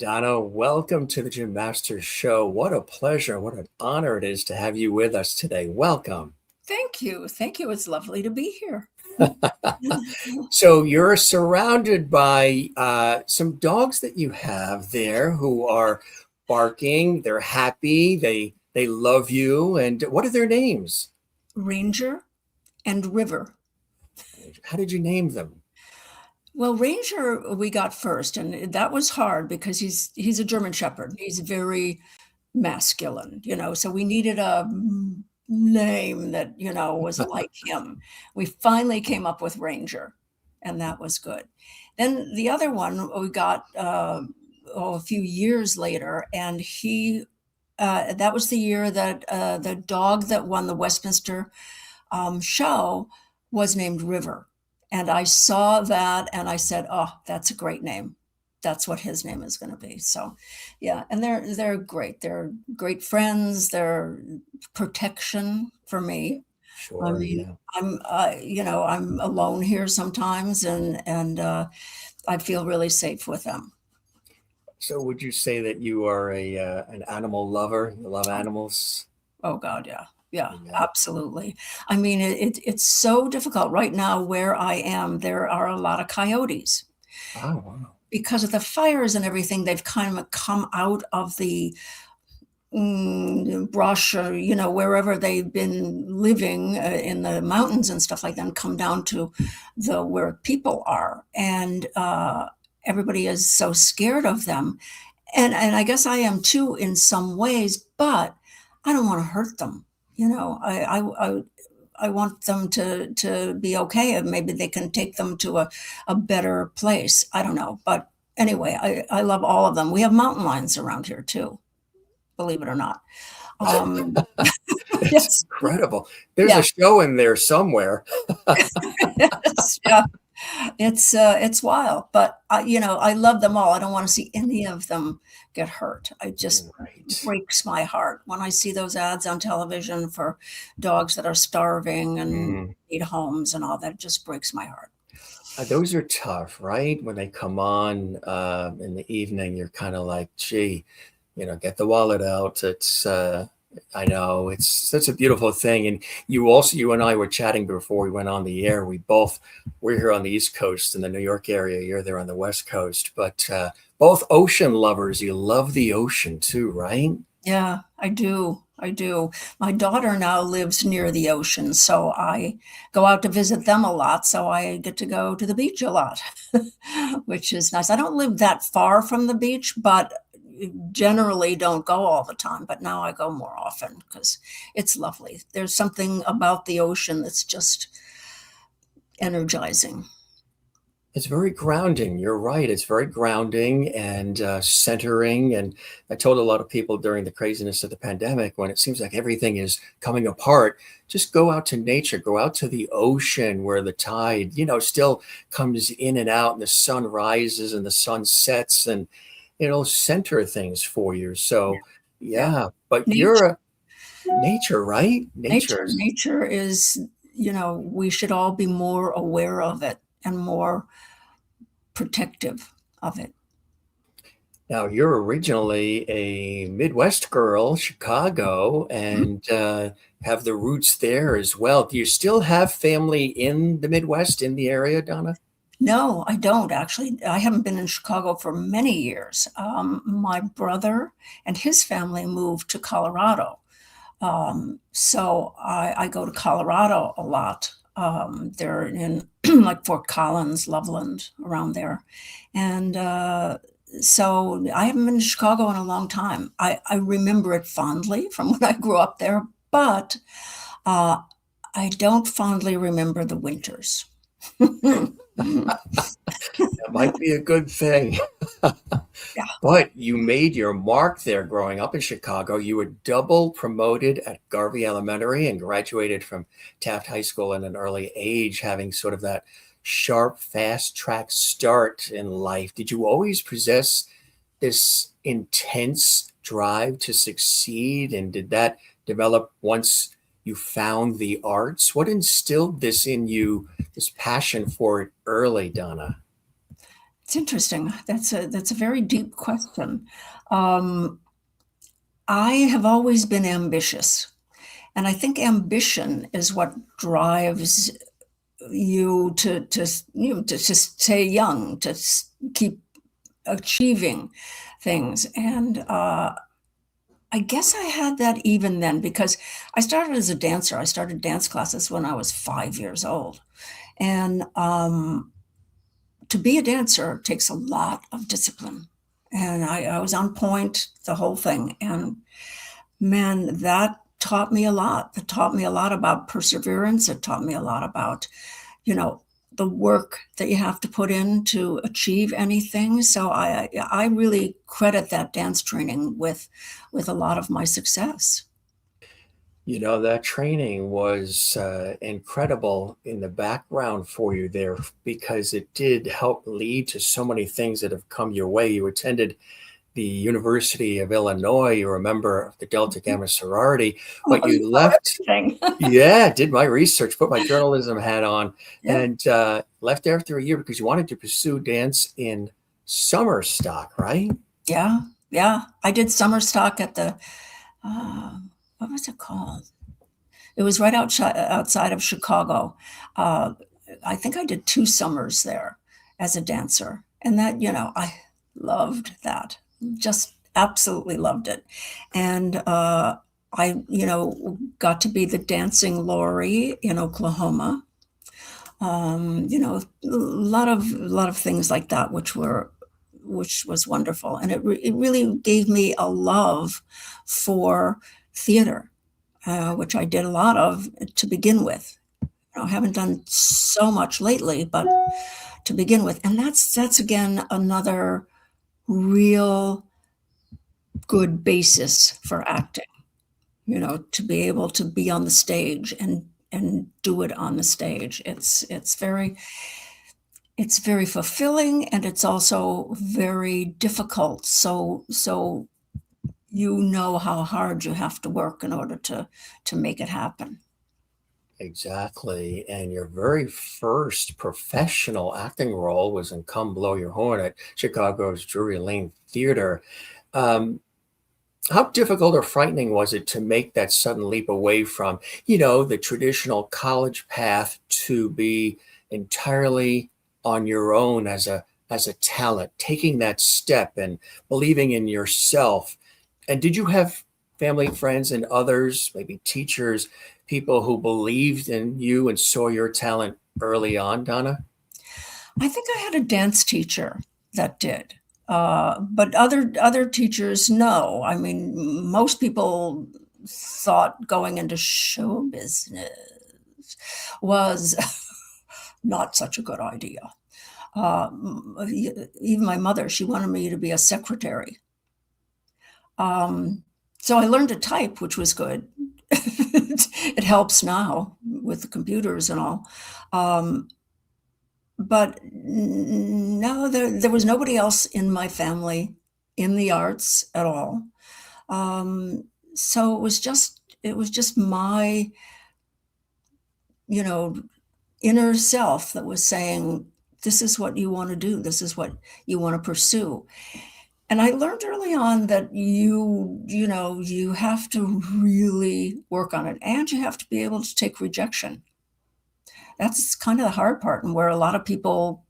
Donna, welcome to the Jim Masters Show. What a pleasure, what an honor it is to have you with us today. Welcome. Thank you. Thank you. It's lovely to be here. So you're surrounded by some dogs that you have there who are barking. They're happy. They love you. And what are their names? Ranger and River. How did you name them? Well, Ranger we got first, and that was hard because he's a German Shepherd. He's very masculine, so we needed a name that, was like him. We finally came up with Ranger, and that was good. Then the other one we got a few years later, and that was the year that the dog that won the Westminster show was named River. And I saw that and I said, oh, that's a great name. That's what his name is going to be. So, yeah, and they're great. They're great friends. They're protection for me. Sure, I mean, yeah. I'm alone here sometimes, and I feel really safe with them. So would you say that you are an animal lover? You love animals? Oh God, yeah. Yeah, absolutely. I mean, it's so difficult right now where I am. There are a lot of coyotes. Oh, wow. Because of the fires and everything. They've kind of come out of the brush, or, wherever they've been living in the mountains and stuff like that, and come down to where people are. And everybody is so scared of them. And I guess I am too in some ways, but I don't want to hurt them. I want them to be okay, and maybe they can take them to a better place. I don't know. But anyway, I love all of them. We have mountain lions around here too, believe it or not. It's Yes. incredible. There's Yeah. a show in there somewhere. Yes, yeah. It's wild, but I love them all. I don't want to see any of them get hurt. It just Right. breaks my heart when I see those ads on television for dogs that are starving and need homes and all that. It just breaks my heart. Those are tough, right? When they come on in the evening, you're kind of like, gee, get the wallet out. I know it's such a beautiful thing. And you and I were chatting before we went on the air. We're here on the East Coast in the New York area. You're there on the West Coast, but both ocean lovers. You love the ocean too, right? Yeah, I do. I do. My daughter now lives near the ocean, so I go out to visit them a lot. So I get to go to the beach a lot, which is nice. I don't live that far from the beach, but generally don't go all the time. But now I go more often because it's lovely. There's something about the ocean that's just energizing. It's very grounding. You're right. It's very grounding and centering. And I told a lot of people during the craziness of the pandemic, when it seems like everything is coming apart, just go out to nature, go out to the ocean where the tide, still comes in and out, and the sun rises and the sun sets, and it'll center things for you. So, yeah, but Nature. you're a nature, right? Nature is, we should all be more aware of it and more protective of it. Now, you're originally a Midwest girl, Chicago, and have the roots there as well. Do you still have family in the Midwest, in the area, Donna? No, I don't actually. I haven't been in Chicago for many years. My brother and his family moved to Colorado. So I go to Colorado a lot. They're in like Fort Collins, Loveland, around there. And so I haven't been to Chicago in a long time. I remember it fondly from when I grew up there, but I don't fondly remember the winters. That might be a good thing. Yeah. But you made your mark there growing up in Chicago. You were double promoted at Garvey Elementary and graduated from Taft High School at an early age, having sort of that sharp, fast track start in life. Did you always possess this intense drive to succeed? And did that develop once you found the arts? What instilled this in you, this passion for it early, Donna? It's interesting. That's a very deep question. Um, I have always been ambitious, and I think ambition is what drives you to stay young, keep achieving things. And I guess I had that even then because I started as a dancer. I started dance classes when I was 5 years old, and to be a dancer takes a lot of discipline. And I was on point the whole thing. And man, that taught me a lot. That taught me a lot about perseverance. It taught me a lot about, you know, the work that you have to put in to achieve anything. So I really credit that dance training with a lot of my success. That training was incredible in the background for you there because it did help lead to so many things that have come your way. You attended the University of Illinois. You're a member of the Delta Gamma sorority, but Oh, you you know left. everything. Yeah, did my research, put my journalism hat on, Yeah. and left after a year because you wanted to pursue dance in summer stock, right? Yeah. Yeah. I did summer stock at the, uh, what was it called? It was right outside of Chicago. Uh, I think I did 2 summers there as a dancer, and that, I loved that. Just absolutely loved it. And, I, got to be the dancing Lori in Oklahoma. A lot of things like that, which was wonderful, and it really gave me a love for theater, which I did a lot of to begin with. I haven't done so much lately, but to begin with, and that's again another real good basis for acting. To be able to be on the stage and do it on the stage. It's very fulfilling, and it's also very difficult. So you know how hard you have to work in order to make it happen. Exactly. And your very first professional acting role was in Come Blow Your Horn at Chicago's Drury Lane Theater. Um, how difficult or frightening was it to make that sudden leap away from, the traditional college path to be entirely on your own as a talent, taking that step and believing in yourself? And did you have family, friends, and others, maybe teachers, people who believed in you and saw your talent early on, Donna? I think I had a dance teacher that did. But other teachers, no. I mean, most people thought going into show business was not such a good idea. Even my mother, she wanted me to be a secretary. So I learned to type, which was good. It helps now with the computers and all. But no, there was nobody else in my family in the arts at all. Um, so it was just my, you know, inner self that was saying, this is what you want to do. This is what you want to pursue. And I learned early on that you have to really work on it, and you have to be able to take rejection. That's kind of the hard part, and where a lot of people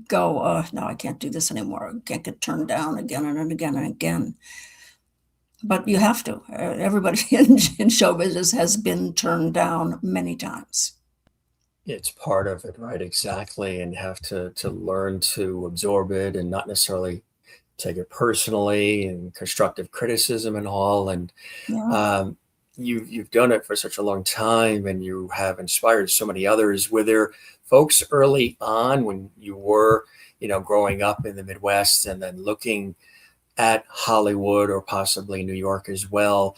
go, oh, no, I can't do this anymore. I can't get turned down again and again and again. But you have to. Everybody in show business has been turned down many times. It's part of it, right? Exactly. And have to learn to absorb it and not necessarily take it personally and constructive criticism and all. And Yeah. um, you've done it for such a long time, and you have inspired so many others. Were there folks early on when you were, growing up in the Midwest and then looking at Hollywood or possibly New York as well?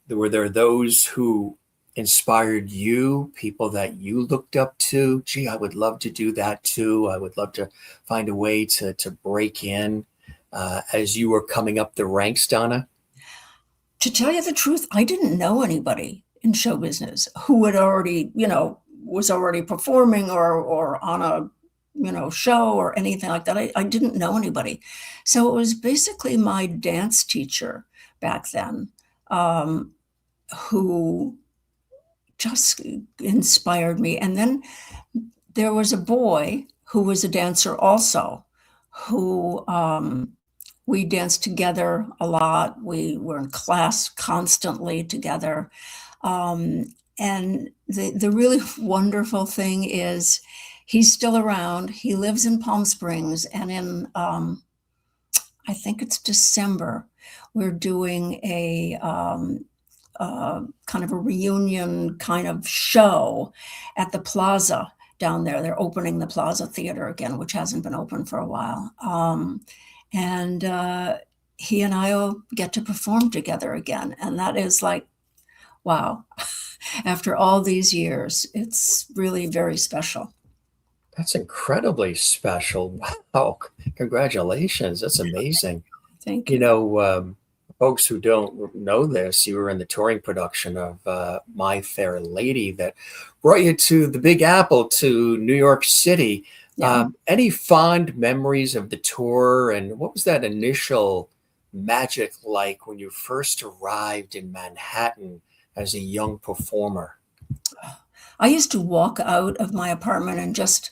Were there those who inspired you, people that you looked up to? Gee, I would love to do that too. I would love to find a way to break in as you were coming up the ranks, Donna. To tell you the truth, I didn't know anybody in show business who had already, was already performing or on a show or anything like that. I didn't know anybody. So it was basically my dance teacher back then, who just inspired me. And then there was a boy who was a dancer also, who we danced together a lot. We were in class constantly together. And the really wonderful thing is he's still around. He lives in Palm Springs, and in I think it's December, we're doing a kind of a reunion kind of show at the Plaza down there. They're opening the Plaza Theater again, which hasn't been open for a while. And he and I will get to perform together again. And that is like, wow. After all these years, it's really very special. That's incredibly special. Wow. Congratulations. That's amazing. Thank You you. know, folks who don't know this, you were in the touring production of My Fair Lady that brought you to the Big Apple, to New York City. Yeah. Any fond memories of the tour, and what was that initial magic like when you first arrived in Manhattan as a young performer? I used to walk out of my apartment and just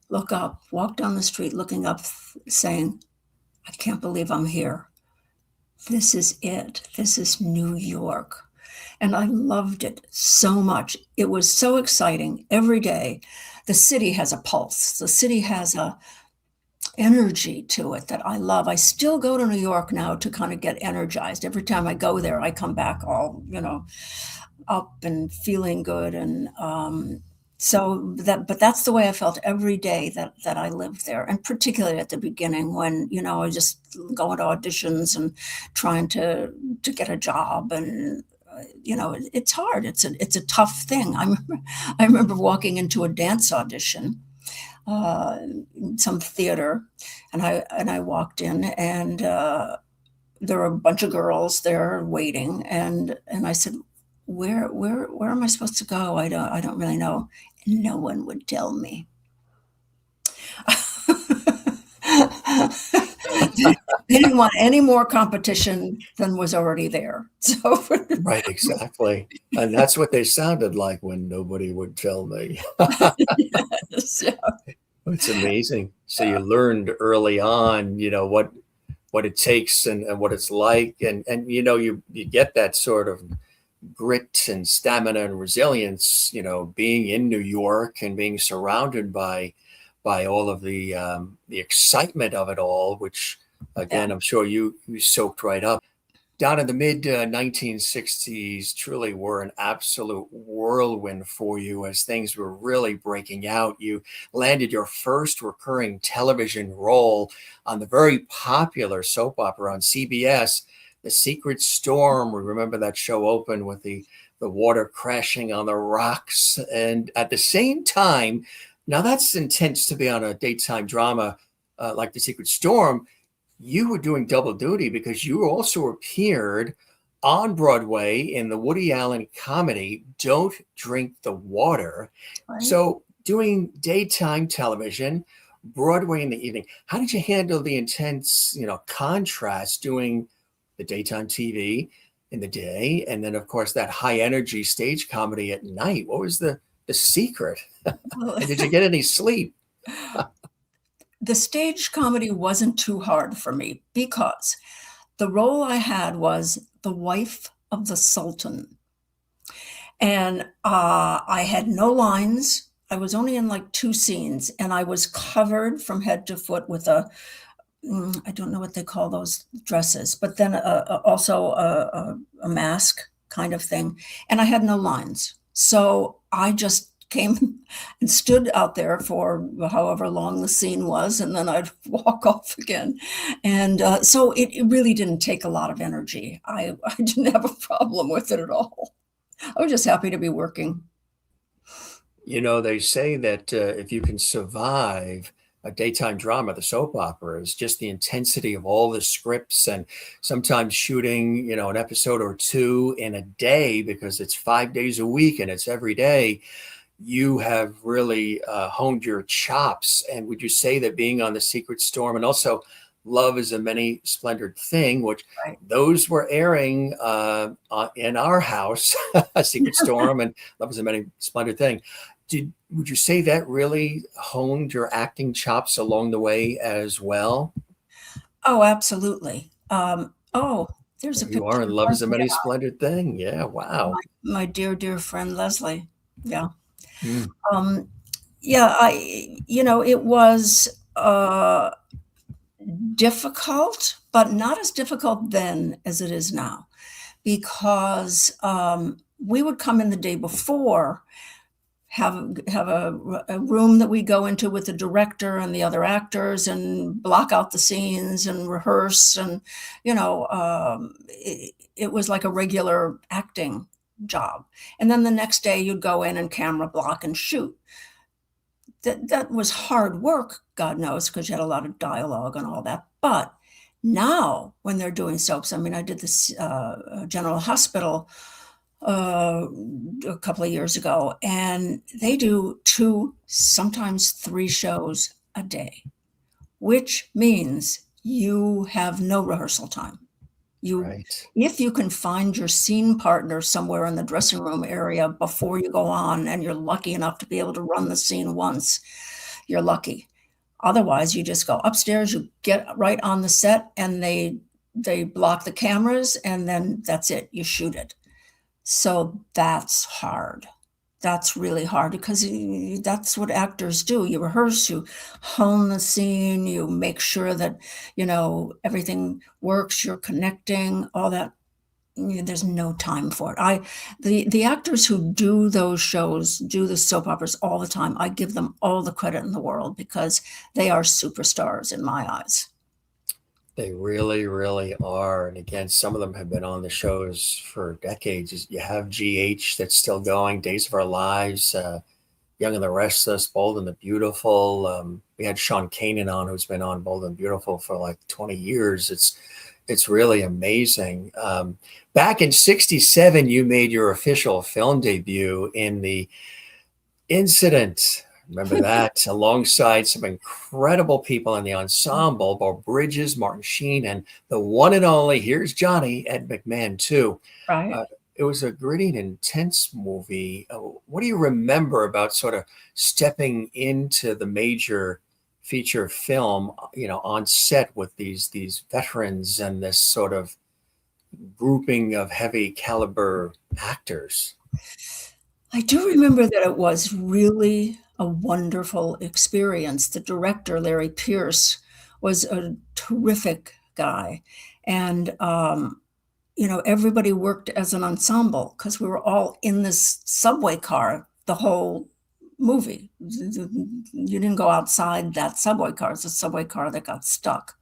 look up, walk down the street looking up, saying, I can't believe I'm here. This is it. This is New York. And I loved it so much. It was so exciting every day. The city has a pulse. The city has a energy to it that I love. I still go to New York now to kind of get energized. Every time I go there, I come back all, up and feeling good. And but that's the way I felt every day that I lived there. And particularly at the beginning when, I was just going to auditions and trying to get a job. And it's hard. It's a tough thing. I remember walking into a dance audition, in some theater, and I walked in, and there were a bunch of girls there waiting, and I said, where am I supposed to go? I don't really know. And no one would tell me. They didn't want any more competition than was already there. So Right, exactly. And that's what they sounded like when nobody would tell me. yes, yeah. It's amazing. So you learned early on, what it takes and what it's like. And you get that sort of grit and stamina and resilience, being in New York and being surrounded by all of the excitement of it all, which Yeah. again, I'm sure you soaked right up. Down in the mid 1960s truly were an absolute whirlwind for you as things were really breaking out. You landed your first recurring television role on the very popular soap opera on CBS, The Secret Storm. We remember that show opened with the water crashing on the rocks. And at the same time, now that's intense to be on a daytime drama like The Secret Storm. You were doing double duty because you also appeared on Broadway in the Woody Allen comedy, Don't Drink the Water. Right. So doing daytime television, Broadway in the evening, how did you handle the intense, contrast doing the daytime TV in the day, and then of course that high energy stage comedy at night? What was the secret? And did you get any sleep? The stage comedy wasn't too hard for me because the role I had was the wife of the Sultan. And I had no lines. I was only in like 2 scenes, and I was covered from head to foot with I don't know what they call those dresses, but then also a mask kind of thing. And I had no lines. So I just came and stood out there for however long the scene was, and then I'd walk off again. And so it really didn't take a lot of energy. I didn't have a problem with it at all. I was just happy to be working. They say that if you can survive a daytime drama, the soap opera, is just the intensity of all the scripts and sometimes shooting, an episode or two in a day because it's 5 days a week and it's every day. you have really honed your chops. And would you say that being on The Secret Storm and also Love is a Many Splendored Thing, which Right. those were airing in our house, A Secret Storm and Love is a Many Splendored Thing. Would you say that really honed your acting chops along the way as well? Oh, absolutely. There's a You are picture in of Love is a Leslie, Many Splendored Thing. Yeah, wow. my dear, dear friend Leslie. Yeah. Mm, Um, yeah, it was difficult, but not as difficult then as it is now, because we would come in the day before, have a room that we go into with the director and the other actors and block out the scenes and rehearse, and it was like a regular acting job. And then the next day you'd go in and camera block and shoot. That was hard work, God knows, because you had a lot of dialogue and all that. But now, when they're doing soaps, I mean, I did this General Hospital a couple of years ago, and they do 2, sometimes 3 shows a day, which means you have no rehearsal time. right. If you can find your scene partner somewhere in the dressing room area before you go on, and you're lucky enough to be able to run the scene once, you're lucky. Otherwise, you just go upstairs, you get right on the set, and they block the cameras, and then that's it, you shoot it. So that's hard. That's really hard, because that's what actors do. You rehearse, you hone the scene, you make sure that, everything works, you're connecting, all that. There's no time for it. The actors who do those shows, do the soap operas all the time, I give them all the credit in the world, because they are superstars in my eyes. They really, really are. And again, some of them have been on the shows for decades. You have GH that's still going, Days of Our Lives, Young and the Restless, Bold and the Beautiful. We had Sean Kanan on, who's been on Bold and Beautiful for like 20 years. It's really amazing. Back in '67, you made your official film debut in The Incident. Remember that, alongside some incredible people in the ensemble, Bob Bridges, Martin Sheen, and the one and only, here's Johnny, Ed McMahon, too. Right. It was a gritty and intense movie. What do you remember about sort of stepping into the major feature film, on set with these veterans and this sort of grouping of heavy caliber actors? I do remember that it was really a wonderful experience. The director, Larry Pierce, was a terrific guy. And, everybody worked as an ensemble, because we were all in this subway car the whole movie. You didn't go outside that subway car. It's a subway car that got stuck.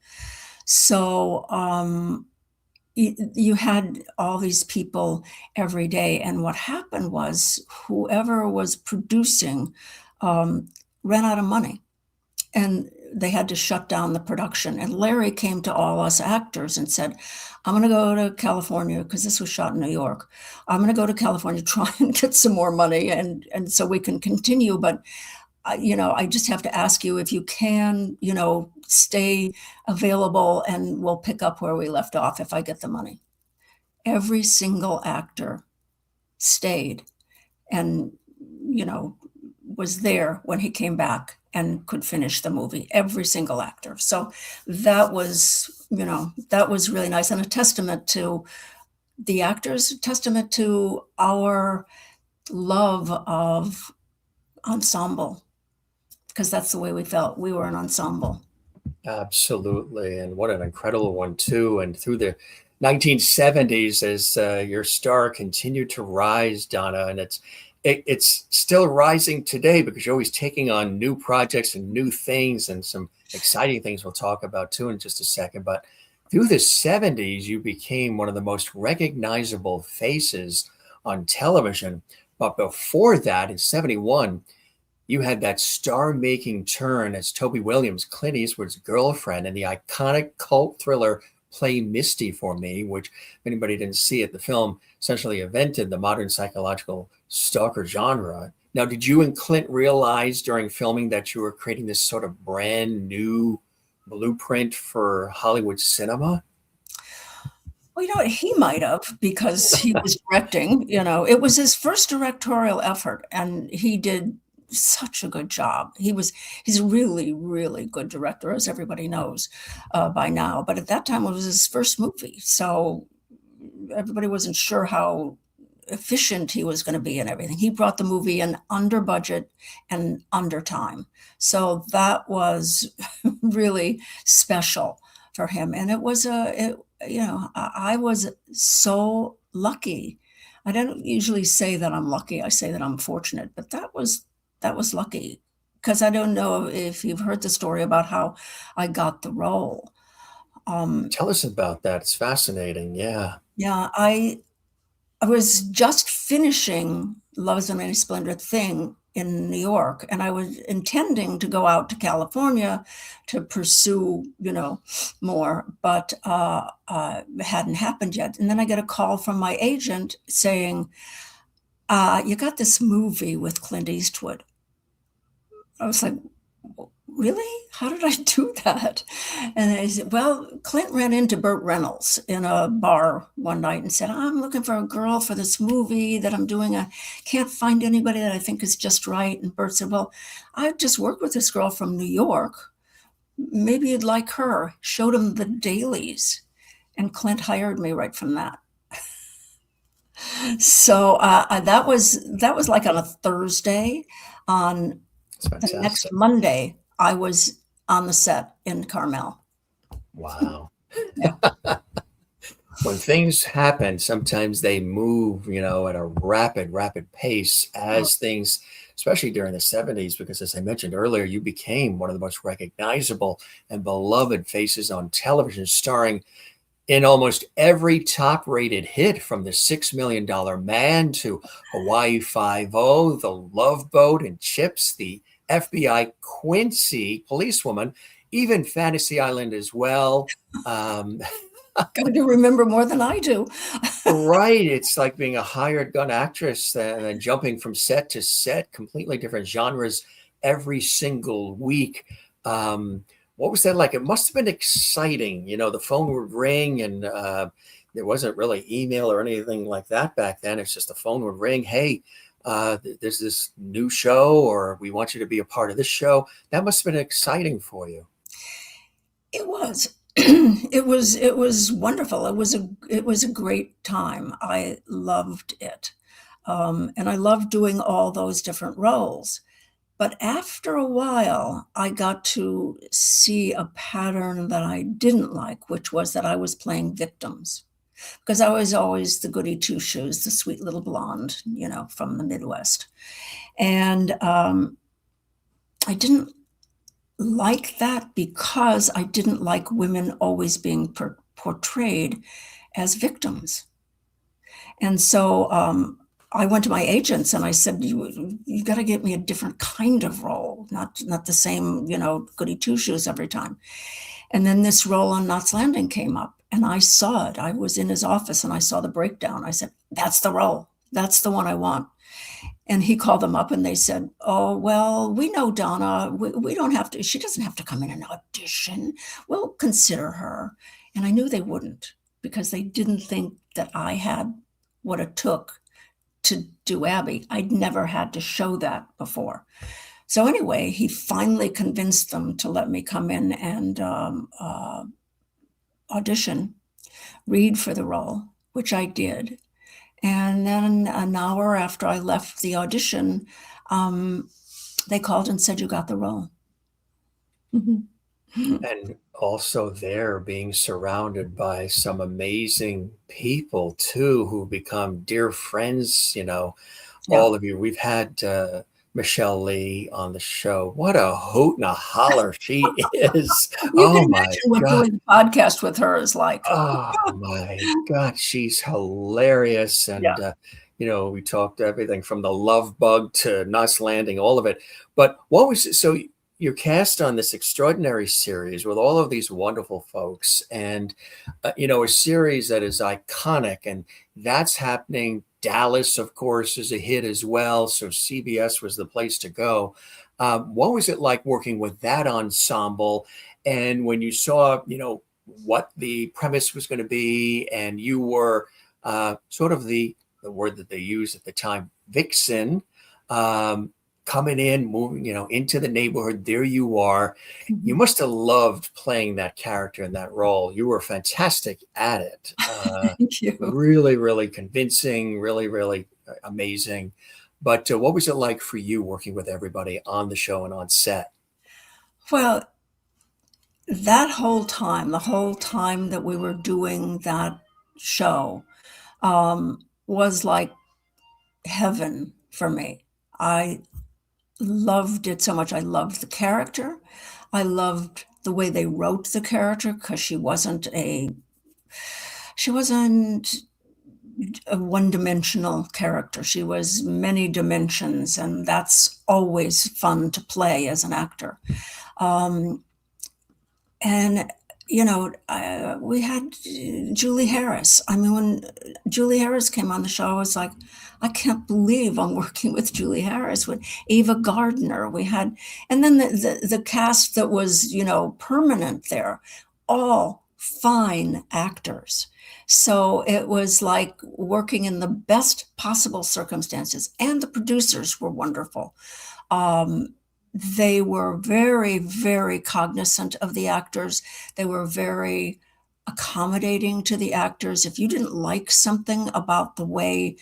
So, you had all these people every day, and what happened was, whoever was producing ran out of money, and they had to shut down the production. And Larry came to all us actors and said, I'm going to go to California, because this was shot in New York. I'm going to go to California, try and get some more money, and so we can continue. But I just have to ask you if you can, stay available, and we'll pick up where we left off if I get the money. Every single actor stayed, and, was there when he came back and could finish the movie. Every single actor. So that was really nice, and a testament to the actors, a testament to our love of ensemble, because that's the way we felt. We were an ensemble. Absolutely. And what an incredible one, too. And through the 1970s, as your star continued to rise, Donna, and it's still rising today, because you're always taking on new projects and new things, and some exciting things we'll talk about, too, in just a second. But through the 70s, you became one of the most recognizable faces on television. But before that, in '71, you had that star-making turn as Toby Williams, Clint Eastwood's girlfriend, in the iconic cult thriller Play Misty for Me, which, if anybody didn't see it, the film essentially invented the modern psychological stalker genre. Now, did you and Clint realize during filming that you were creating this sort of brand new blueprint for Hollywood cinema? Well, you know what? He might have because he was directing, it was his first directorial effort, and he did such a good job. He's a really, really good director, as everybody knows by now. But at that time, it was his first movie. So everybody wasn't sure how efficient he was going to be and everything. He brought the movie in under budget and under time. So that was really special for him. And it was I was so lucky. I don't usually say that I'm lucky. I say that I'm fortunate, but that was lucky, because I don't know if you've heard the story about how I got the role. Tell us about that. It's fascinating. Yeah. Yeah, I was just finishing Love is a Many Splendid Thing in New York, and I was intending to go out to California to pursue, more, but it hadn't happened yet. And then I get a call from my agent saying, you got this movie with Clint Eastwood. I was like, really? How did I do that? And they said, well, Clint ran into Burt Reynolds in a bar one night and said, I'm looking for a girl for this movie that I'm doing. I can't find anybody that I think is just right. And Burt said, well, I just worked with this girl from New York. Maybe you'd like her. Showed him the dailies. And Clint hired me right from that. So that was like on a Thursday. On the next Monday, I was on the set in Carmel. Wow. When things happen, sometimes they move, at a rapid pace as things, especially during the 70s, because as I mentioned earlier, you became one of the most recognizable and beloved faces on television, starring in almost every top-rated hit, from the $6 Million Man to Hawaii Five-O, The Love Boat and Chips, the FBI Quincy policewoman, even Fantasy Island as well. God, you remember more than I do. Right. It's like being a hired gun actress and then jumping from set to set, completely different genres every single week. What was that like? It must have been exciting. The phone would ring, and there wasn't really email or anything like that back then. It's just the phone would ring. Hey, there's this new show, or we want you to be a part of this show. That must have been exciting for you. It was. It was wonderful. It was a great time. I loved it. And I loved doing all those different roles. But after a while, I got to see a pattern that I didn't like, which was that I was playing victims, because I was always the goody two-shoes, the sweet little blonde, from the Midwest. And I didn't like that, because I didn't like women always being portrayed as victims. And so I went to my agents and I said, you got to get me a different kind of role, not the same, goody two-shoes every time. And then this role on Knots Landing came up, and I saw it. I was in his office and I saw the breakdown. I said, that's the role. That's the one I want. And he called them up and they said, oh, well, we know Donna. We don't have to, she doesn't have to come in and audition. We'll consider her. And I knew they wouldn't, because they didn't think that I had what it took to do Abby. I'd never had to show that before. So anyway, he finally convinced them to let me come in and audition, read for the role, which I did. And then an hour after I left the audition, they called and said, you got the role. And also there being surrounded by some amazing people too, who become dear friends, all of you. We've had Michelle Lee on the show. What a hoot and a holler she is. You can imagine what doing a podcast with her is like. Oh my God, she's hilarious. And we talked everything from The Love Bug to Knots Landing, all of it. But what was it? So you're cast on this extraordinary series with all of these wonderful folks, and a series that is iconic, and that's happening Dallas, of course, is a hit as well. So CBS was the place to go. What was it like working with that ensemble? And when you saw, what the premise was going to be, and you were sort of the word that they used at the time, vixen, coming in, moving, into the neighborhood. There you are. You must have loved playing that character in that role. You were fantastic at it. Thank you. Really, really convincing, really, really amazing. But what was it like for you working with everybody on the show and on set? Well, that whole time, the whole time that we were doing that show, was like heaven for me. I loved it so much. I loved the character. I loved the way they wrote the character, because she wasn't a one-dimensional character. She was many dimensions, and that's always fun to play as an actor. And we had Julie Harris. I mean, when Julie Harris came on the show, I was like, I can't believe I'm working with Julie Harris, with Ava Gardner. We had, and then the cast that was, permanent there, all fine actors. So it was like working in the best possible circumstances, and the producers were wonderful. They were very, very cognizant of the actors. They were very accommodating to the actors. If you didn't like something about the way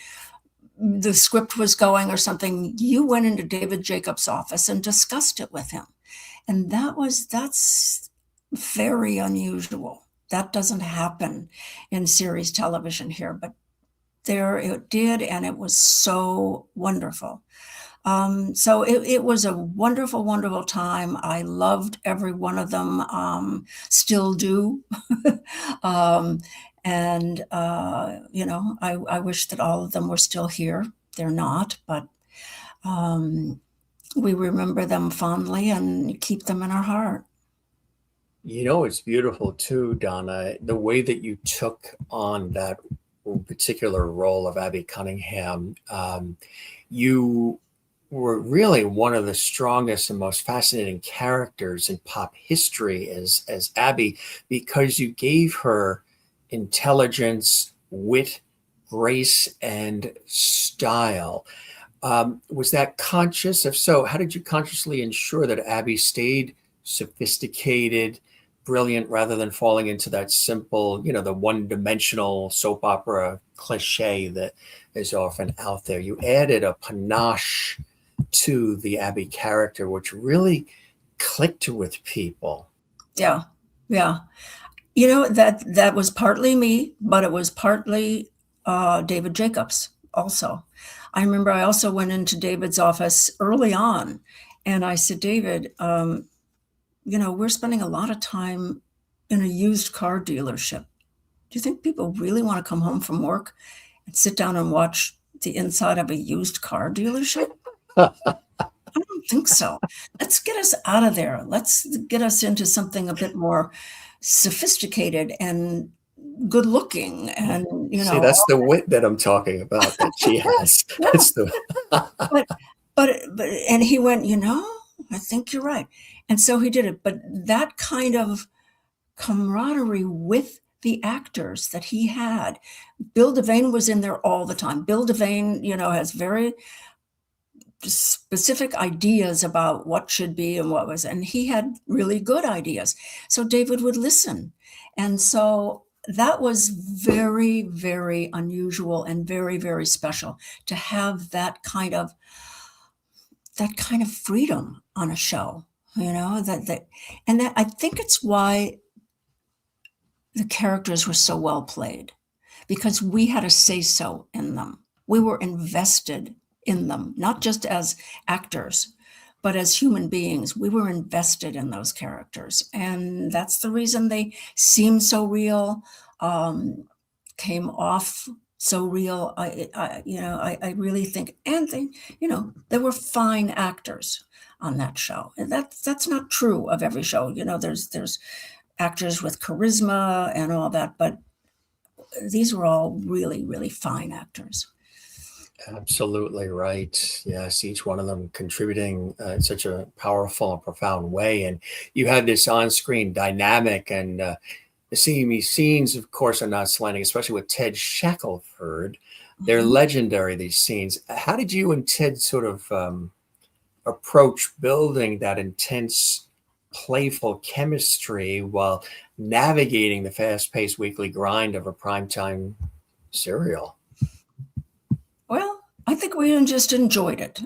the script was going or something, you went into David Jacobs' office and discussed it with him. And that's very unusual. That doesn't happen in series television here, but there it did, and it was so wonderful. So it was a wonderful, wonderful time. I loved every one of them, still do. I wish that all of them were still here. They're not, but we remember them fondly and keep them in our heart. It's beautiful too, Donna, the way that you took on that particular role of Abby Cunningham. You were really one of the strongest and most fascinating characters in pop history as Abby, because you gave her intelligence, wit, grace, and style. Was that conscious? If so, how did you consciously ensure that Abby stayed sophisticated, brilliant, rather than falling into that simple, the one-dimensional soap opera cliche that is often out there? You added a panache to the Abby character, which really clicked with people. Yeah. That was partly me, but it was partly David Jacobs also. I remember I also went into David's office early on, and I said, David, we're spending a lot of time in a used car dealership. Do you think people really want to come home from work and sit down and watch the inside of a used car dealership? I don't think so. Let's get us out of there. Let's get us into something a bit more sophisticated and good looking. And, See, that's the wit that I'm talking about that she has. Yeah. That's the but and he went, I think you're right. And so he did it. But that kind of camaraderie with the actors that he had, Bill Devane was in there all the time. Bill Devane, has very specific ideas about what should be and what was, and he had really good ideas. So David would listen. And so that was very, very unusual and very, very special to have that kind of freedom on a show, and that I think it's why the characters were so well played, because we had a say so in them. We were invested in them, not just as actors, but as human beings. We were invested in those characters. And that's the reason they seem so real, came off so real. I really think, and there were fine actors on that show. And that's not true of every show. There's actors with charisma and all that, but these were all really, really fine actors. Absolutely right. Yes, each one of them contributing in such a powerful and profound way. And you had this on-screen dynamic, and the scenes, of course, are not slanting, especially with Ted Shackelford. They're Mhm. legendary, these scenes. How did you and Ted sort of approach building that intense, playful chemistry while navigating the fast-paced weekly grind of a primetime serial? Well, I think we just enjoyed it.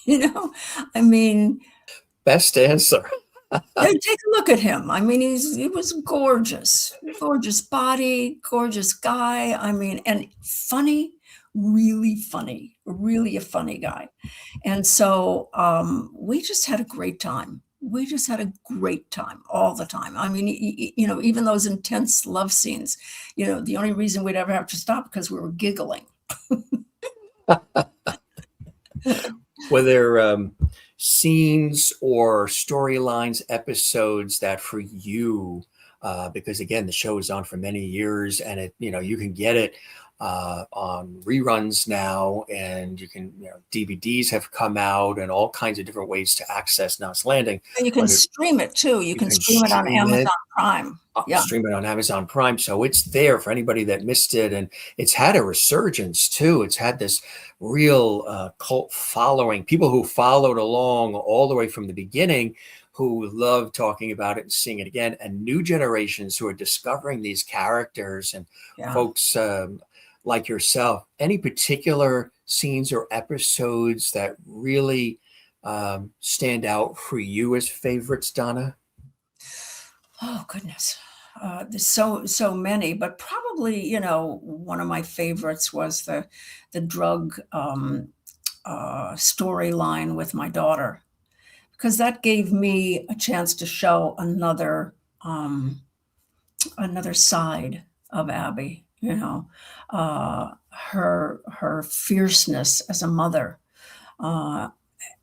You know, I mean, Best answer. yeah, take a look at him. I mean, he was gorgeous, gorgeous body, gorgeous guy. I mean, and funny, really a funny guy. And so we just had a great time. We just had a great time all the time. I mean, even those intense love scenes, the only reason we'd ever have to stop because we were giggling. Were there scenes or storylines, episodes that for you, because again, the show is on for many years, and you can get it on reruns now, and DVDs have come out, and all kinds of different ways to access Now It's Landing. And you can But stream it too. You you can can stream it on stream Amazon it, Prime. Yeah. stream it on Amazon Prime, so it's there for anybody that missed it, and it's had a resurgence too. It's had this real cult following, people who followed along all the way from the beginning, who love talking about it and seeing it again, and new generations who are discovering these characters, and Yeah. folks like yourself. Any particular scenes or episodes that really stand out for you as favorites, Donna? Oh goodness. There's so many, but probably, one of my favorites was the drug storyline with my daughter, because that gave me a chance to show another side of Abby, her fierceness as a mother. Uh,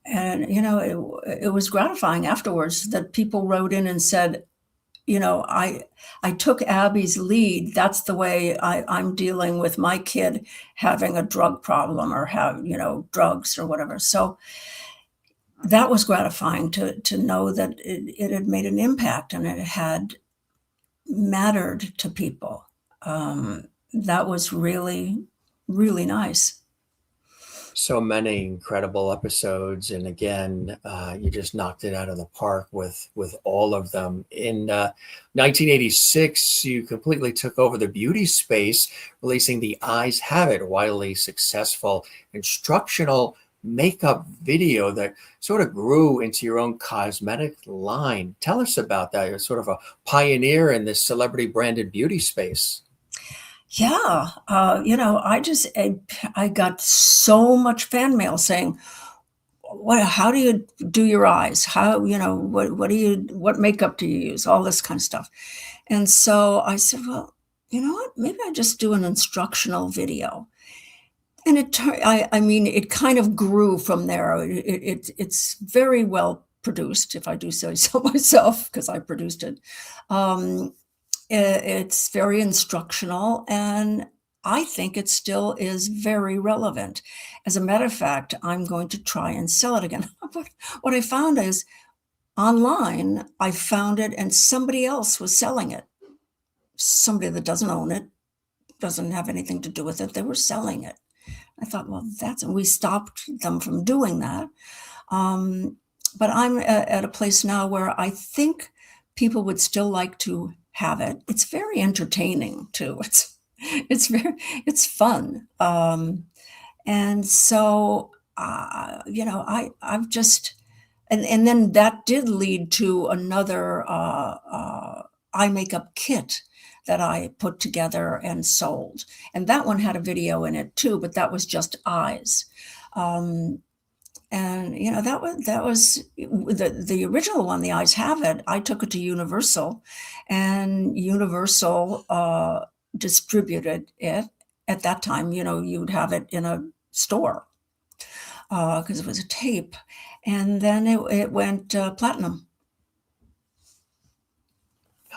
and it was gratifying afterwards that people wrote in and said, I took Abby's lead. That's the way I'm dealing with my kid having a drug problem or have, drugs or whatever. So that was gratifying to know that it had made an impact and it had mattered to people. That was really, really nice. So many incredible episodes, and again, you just knocked it out of the park with all of them. In 1986, you completely took over the beauty space, releasing The Eyes Have It, widely successful instructional makeup video that sort of grew into your own cosmetic line. Tell us about that. You're sort of a pioneer in this celebrity branded beauty space. Yeah, I got so much fan mail saying, how do you do your eyes? How, what makeup do you use? All this kind of stuff. And so I said, well, you know what? Maybe I just do an instructional video. And I mean, it kind of grew from there. It's very well produced, if I do say so myself, because I produced it. Um, it's very instructional, and I think it still is very relevant. As a matter of fact, I'm going to try and sell it again. What I found is online, I found it and somebody else was selling it. Somebody that doesn't own it, doesn't have anything to do with it, they were selling it. I thought, well, and we stopped them from doing that. Um, but I'm at a place now where I think people would still like to have it. It's very entertaining too. It's fun. And so, I've just, and then that did lead to another eye makeup kit that I put together and sold. And that one had a video in it too, but that was just eyes. Um, and that was the original one, The Eyes Have It. I took it to Universal, and Universal distributed it. At that time, you'd have it in a store because it was a tape, and then it went platinum.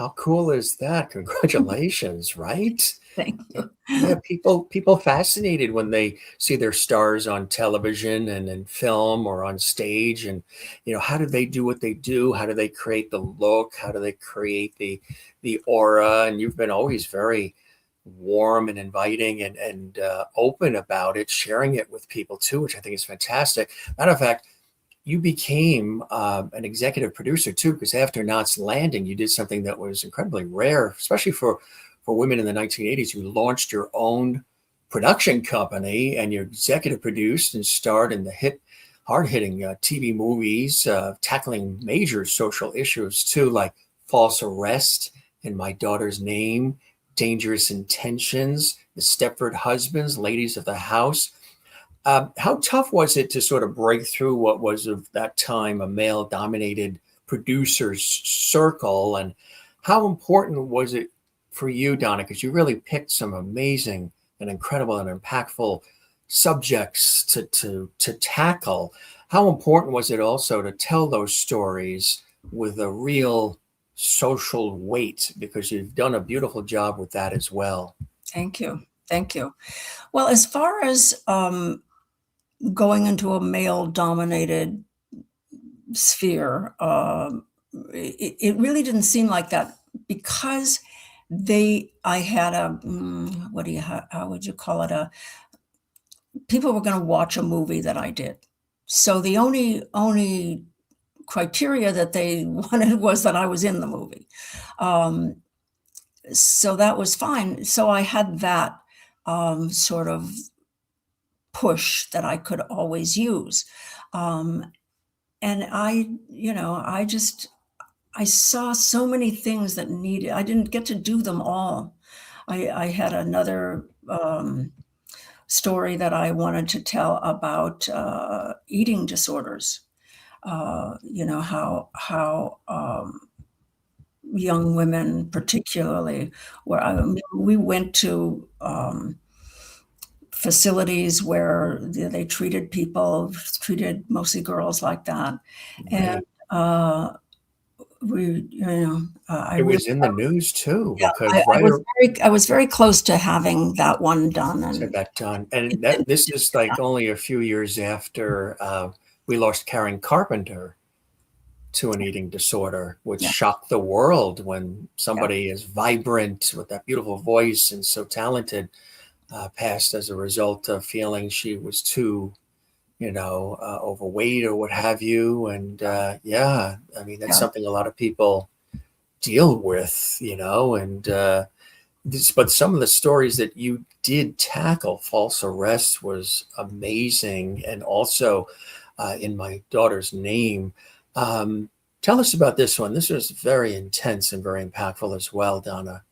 How cool is that? Congratulations, right? Thank you. Yeah, people fascinated when they see their stars on television and in film or on stage, and how do they do what they do? How do they create the look? How do they create the aura? And you've been always very warm and inviting and open about it, sharing it with people too, which I think is fantastic. Matter of fact, you became an executive producer too, because after Knots Landing, you did something that was incredibly rare, especially for women in the 1980s. You launched your own production company, and you executive produced and starred in the hard-hitting TV movies, tackling major social issues too, like False Arrest, In My Daughter's Name, Dangerous Intentions, The Stepford Husbands, Ladies of the House. How tough was it to sort of break through what was of that time a male-dominated producers circle, and how important was it for you, Donna? Because you really picked some amazing and incredible and impactful subjects to tackle. How important was it also to tell those stories with a real social weight? Because you've done a beautiful job with that as well. Thank you. Thank you. Well, as far as going into a male-dominated sphere, it really didn't seem like that, because I had how would you call it? People were going to watch a movie that I did. So the only criteria that they wanted was that I was in the movie. So that was fine. So I had that sort of push that I could always use. And I saw so many things that needed, I didn't get to do them all. I had another story that I wanted to tell about eating disorders. How young women, particularly, we went to facilities where they treated mostly girls like that, Right. and It was in the news too, yeah, because I was very close to having that one done, said and that done, and it that didn't this get is like done. only a few years after we lost Karen Carpenter to an eating disorder, which Yeah, shocked the world when yeah, somebody as vibrant with that beautiful voice and so talented passed as a result of feeling she was too, overweight or what have you. And yeah, I mean, that's yeah. something a lot of people deal with, and but some of the stories that you did tackle, False Arrest was amazing, and also In My Daughter's Name. Tell us about this one. This was very intense and very impactful as well, Donna.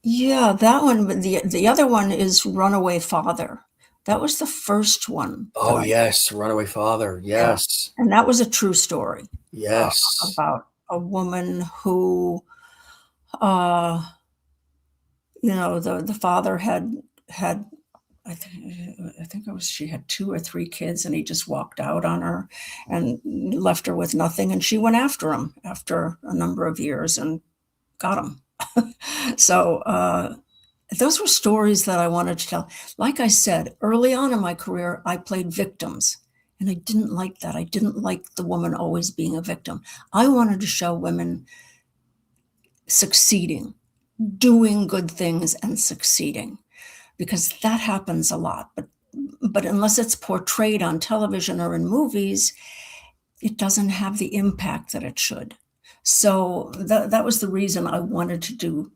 Yeah, that one, but the other one is Runaway Father. That was the first one that Oh, I yes, Runaway Father. Yeah, Yes, and that was a true story, yes. about a woman who, uh, the father had I think she had 2 or 3 kids, and he just walked out on her and left her with nothing, and she went after him after a number of years and got him. So, those were stories that I wanted to tell. Like I said, early on in my career, I played victims, and I didn't like that. I didn't like the woman always being a victim. I wanted to show women succeeding, doing good things and succeeding, because that happens a lot. But unless it's portrayed on television or in movies, it doesn't have the impact that it should. So that was the reason I wanted to do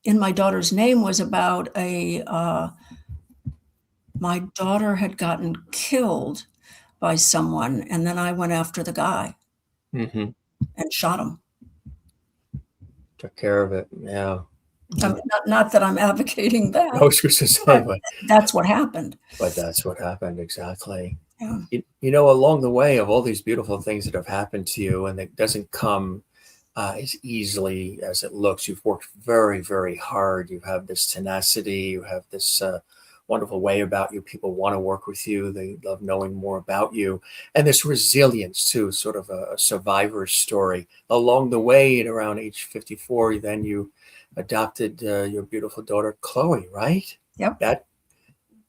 In My Daughter's Name was about my daughter had gotten killed by someone, and then I went after the guy Hmm. and shot him. Took care of it. Yeah. Mhm. Not that I'm advocating I that, was going to say, but but that's what happened. that's what happened exactly. Yeah, Along the way of all these beautiful things that have happened to you, and it doesn't come as easily as it looks. You've worked very, very hard. You have this tenacity. You have this wonderful way about you. People want to work with you. They love knowing more about you. And this resilience too, sort of a survivor's story. Along the way, at around age 54, then you adopted your beautiful daughter, Chloe, right? Yep.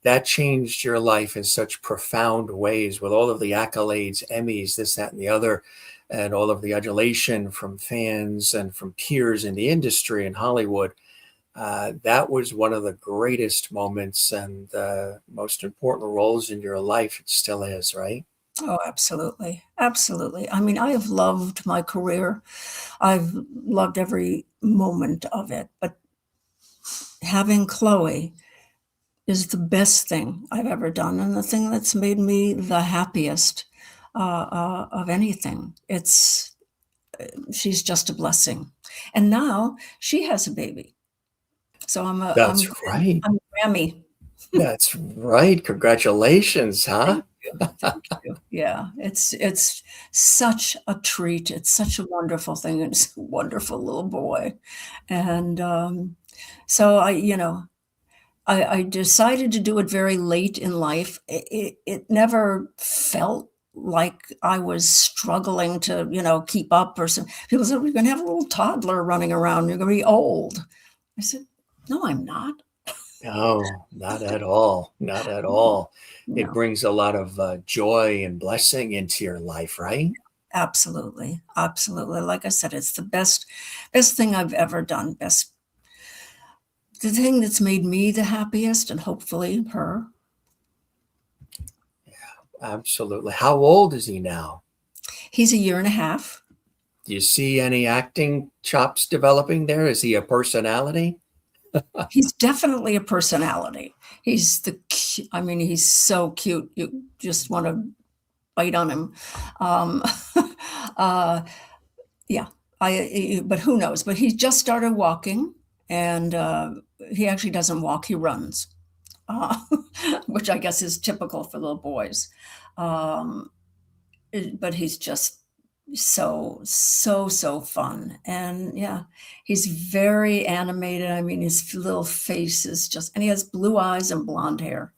That changed your life in such profound ways, with all of the accolades, Emmys, this, that, and the other, and all of the adulation from fans and from peers in the industry in Hollywood. That was one of the greatest moments and most important roles in your life. It still is, right? Oh, absolutely. Absolutely. I mean, I have loved my career. I've loved every moment of it. But having Chloe is the best thing I've ever done, and the thing that's made me the happiest of anything. She's just a blessing. And now she has a baby. So That's right. I'm Grammy. That's right. Congratulations, huh? Thank you. Thank you. Yeah, it's such a treat. It's such a wonderful thing. It's a wonderful little boy. And so I decided to do it very late in life. It never felt like I was struggling to, keep up or some people said, "We're gonna have a little toddler running around. You're gonna be old." I said, "No, I'm not." No, not at all. Not at all. It No, brings a lot of joy and blessing into your life, right? absolutely. Absolutely. Like I said, it's the best thing I've ever done. The thing that's made me the happiest and hopefully her. Absolutely. How old is he now? He's a year and a half. Do you see any acting chops developing there? Is he a personality? He's definitely a personality. I mean, he's so cute. You just want to bite on him. Um, uh, yeah, but who knows? But he just started walking, and he actually doesn't walk; he runs, uh, which I guess is typical for little boys. Um, but he's just so fun, and yeah, he's very animated. I mean, his little face is just, and he has blue eyes and blonde hair,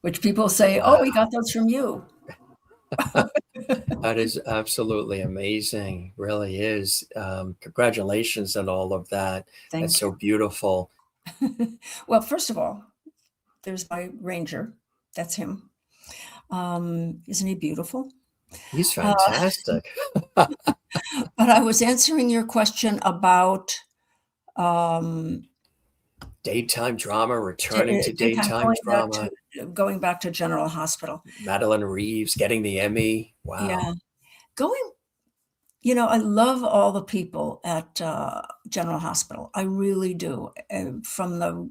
which people say, "Oh, Wow. we got those from you." That is absolutely amazing. Really is. Congratulations on all of that. That's Thank so you. beautiful. Well, first of all, there's my ranger. That's him. Isn't he beautiful? He's Uh, fantastic. but I was answering your question about um, Daytime drama, returning to daytime daytime drama. going back to General Hospital. Madeline Reeves getting the Emmy. Wow. Yeah, going. I love all the people at General Hospital. I really do. From the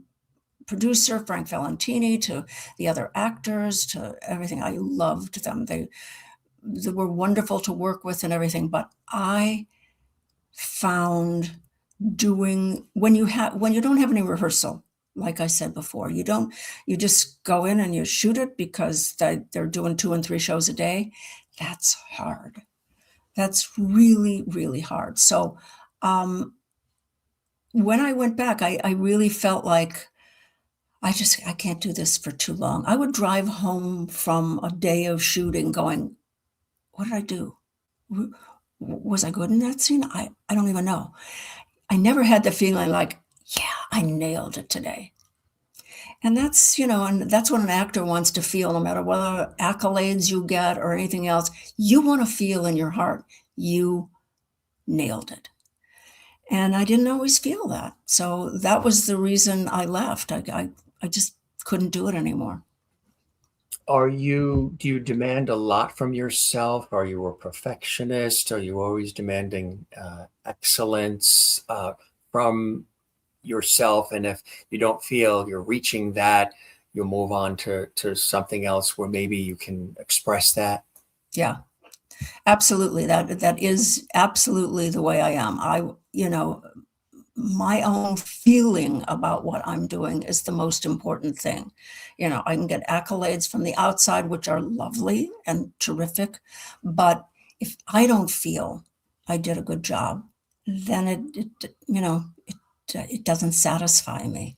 producer Frank Valentini to the other actors to everything. I loved them. They were wonderful to work with and everything. But I found when you don't have any rehearsal, like I said before, you just go in and you shoot it because they're doing 2 and 3 shows a day. That's hard. That's really, really hard. So um, when I went back, I really felt like I can't do this for too long. I would drive home from a day of shooting going, what did I do? Was I good in that scene? I don't even know. I never had the feeling like, yeah, I nailed it today. And that's what an actor wants to feel, no matter what accolades you get or anything else. You want to feel in your heart, you nailed it. And I didn't always feel that. So that was the reason I left. I just couldn't do it anymore. Do you demand a lot from yourself? Are you a perfectionist? Are you always demanding excellence from yourself? And if you don't feel you're reaching that, you'll move on to something else where maybe you can express that. Yeah, absolutely. That is absolutely the way I am. My own feeling about what I'm doing is the most important thing. I can get accolades from the outside, which are lovely and terrific, but if I don't feel I did a good job, then it doesn't satisfy me.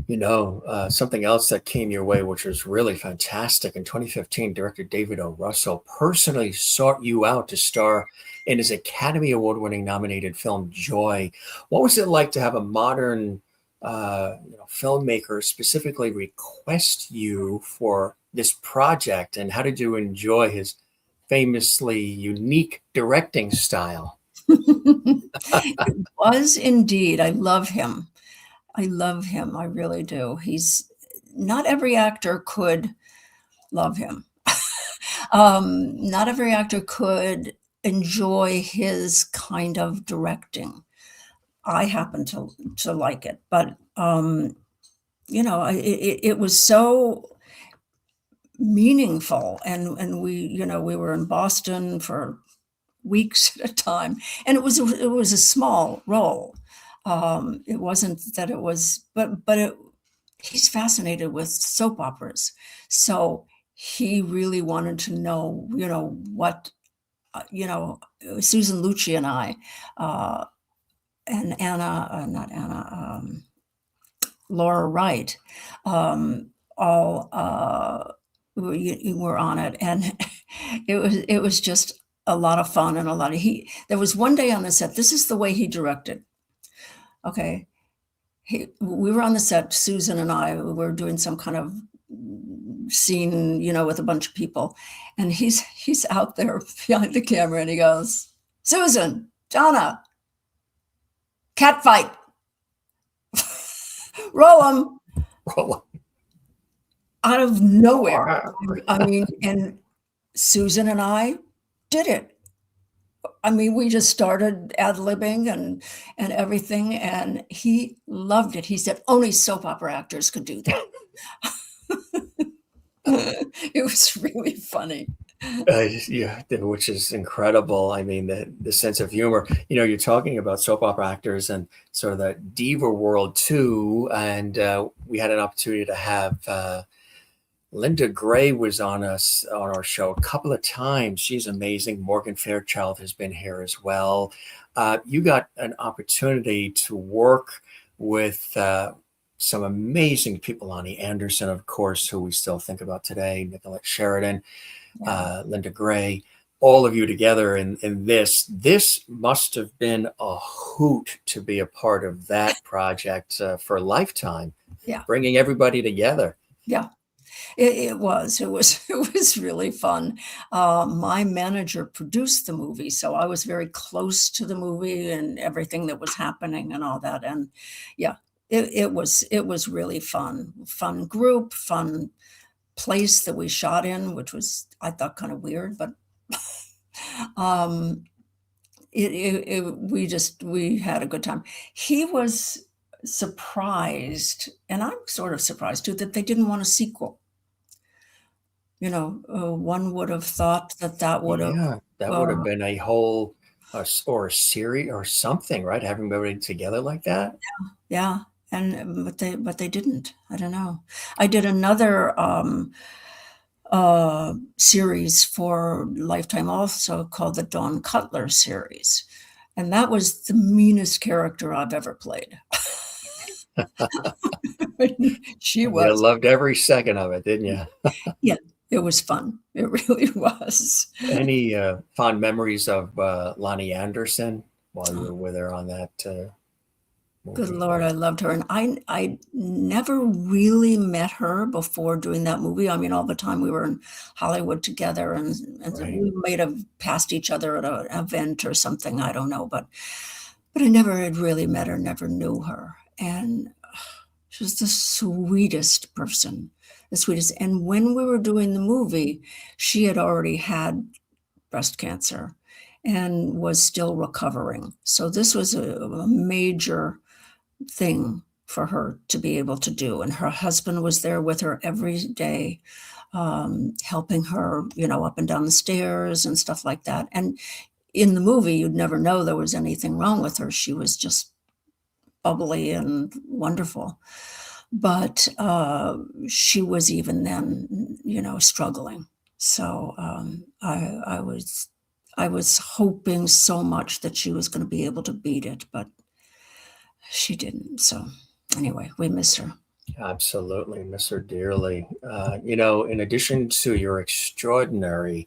Something else that came your way, which was really fantastic. In 2015, director David O. Russell personally sought you out to star in his Academy Award-winning nominated film Joy. What was it like to have a modern filmmaker specifically request you for this project, and how did you enjoy his famously unique directing style? It was indeed. I love him. I love him. I really do. He's not every actor could love him. Not every actor could enjoy his kind of directing. I happen to like it, but it was so meaningful, and we were in Boston for weeks at a time, and it was a small role. It wasn't that it was, but he's fascinated with soap operas, so he really wanted to know, what Susan Lucci and I, and Anna, not Anna, Laura Wright, all were on it, and it was just a lot of fun and a lot of there was one day on the set, this is the way he directed. Okay. We were on the set, Susan and I, we were doing some kind of scene, with a bunch of people, and he's out there behind the camera, and he goes, "Susan, Donna, catfight, roll them." Out of nowhere. I mean, and Susan and I did it. I mean, we just started ad-libbing and everything, and he loved it. He said only soap opera actors could do that. It was really funny. Yeah, which is incredible. I mean, the sense of humor. You're talking about soap opera actors and sort of that diva world too. And we had an opportunity to have Linda Gray was on our show a couple of times. She's amazing. Morgan Fairchild has been here as well. You got an opportunity to work with some amazing people. Lonnie Anderson, of course, who we still think about today. Nicolette Sheridan, Linda Gray, all of you together in this. This must have been a hoot to be a part of that project for a lifetime. Yeah, bringing everybody together. Yeah. It was really fun. My manager produced the movie, so I was very close to the movie and everything that was happening and all that. And yeah, it was really fun group, fun place that we shot in, which was, I thought, kind of weird, but we had a good time. He was surprised, and I'm sort of surprised too, that they didn't want a sequel. One would have thought that would have, that would have been a whole or a series or something, right? Having everybody together like that. Yeah. And but they didn't. I don't know. I did another series for Lifetime also called the Dawn Cutler series, and that was the meanest character I've ever played. She was. You loved every second of it, didn't you? Yeah, it was fun. It really was. Any fond memories of Lonnie Anderson while you were with her on that? Good Lord, I loved her. And I never really met her before doing that movie. I mean, all the time we were in Hollywood together, and Right. We might have passed each other at an event or something. I don't know, but I never had really met her, never knew her. And she was the sweetest person, the sweetest. And when we were doing the movie, she had already had breast cancer and was still recovering. So this was a major thing for her to be able to do. And her husband was there with her every day, helping her, up and down the stairs and stuff like that. And in the movie, you'd never know there was anything wrong with her. She was just bubbly and wonderful. But she was even then, struggling. So I was hoping so much that she was going to be able to beat it, but she didn't. So anyway, we miss her. Absolutely, miss her dearly. In addition to your extraordinary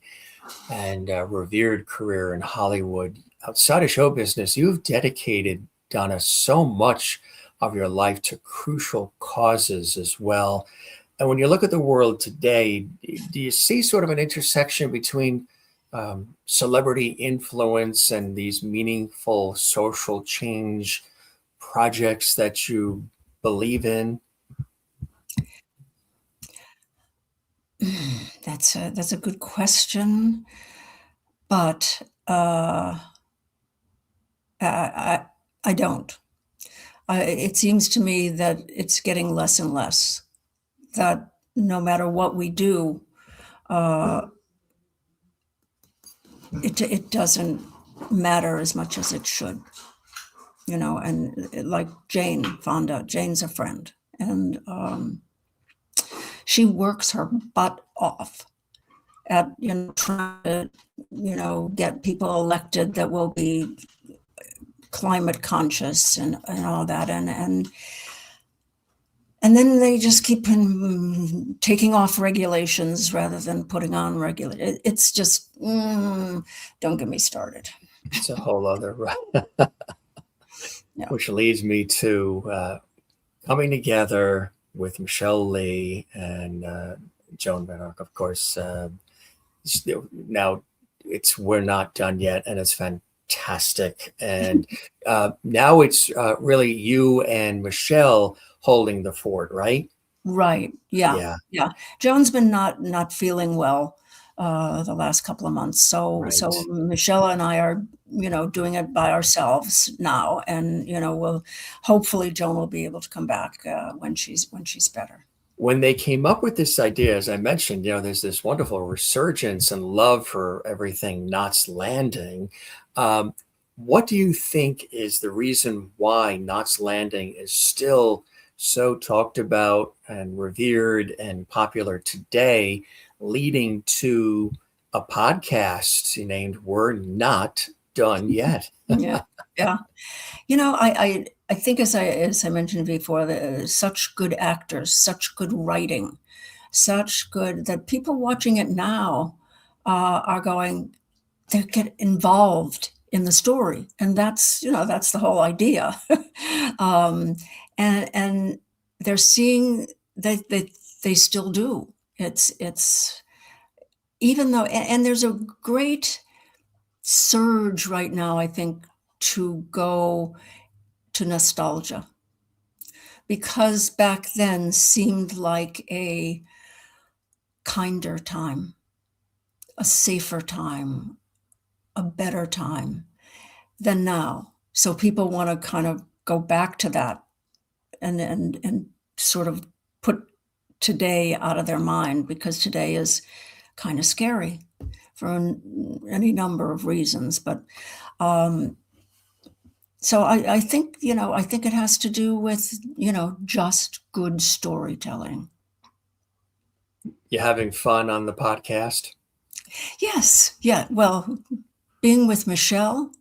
and revered career in Hollywood, outside of show business, you've dedicated, Donna, so much of your life to crucial causes as well. And when you look at the world today, do you see sort of an intersection between celebrity influence and these meaningful social change projects that you believe in? That's a good question, but I I don't. It seems to me that it's getting less and less. That no matter what we do, uh, it doesn't matter as much as it should. And like Jane's a friend, and she works her butt off at trying to get people elected that will be climate conscious and all that, and then they just keep taking off regulations rather than putting on regulations. It's just don't get me started. It's a whole other Yeah. which leads me to coming together with Michelle Lee and Joan Van Ark, of course. Now we're not done yet, and it's fantastic. And now it's really you and Michelle holding the fort, right? Right. Yeah. Yeah. Yeah. Joan's been not feeling well the last couple of months. So Right. Michelle and I are, doing it by ourselves now. And, we'll hopefully Joan will be able to come back when she's better. When they came up with this idea, as I mentioned, there's this wonderful resurgence and love for everything Knots Landing. What do you think is the reason why Knots Landing is still so talked about and revered and popular today, leading to a podcast named We're Not Done Yet? Yeah. Yeah. I think as I mentioned before, there's such good actors, such good writing, such good that people watching it now are going, they get involved in the story, and that's the whole idea. um, and they're seeing that they still do. It's even though, and there's a great surge right now, I think, to go to nostalgia, because back then seemed like a kinder time, a safer time, a better time than now. So people want to kind of go back to that and sort of put today out of their mind, because today is kind of scary for any number of reasons. But so I think it has to do with just good storytelling. You having fun on the podcast? Yes, yeah. Well, being with Michelle,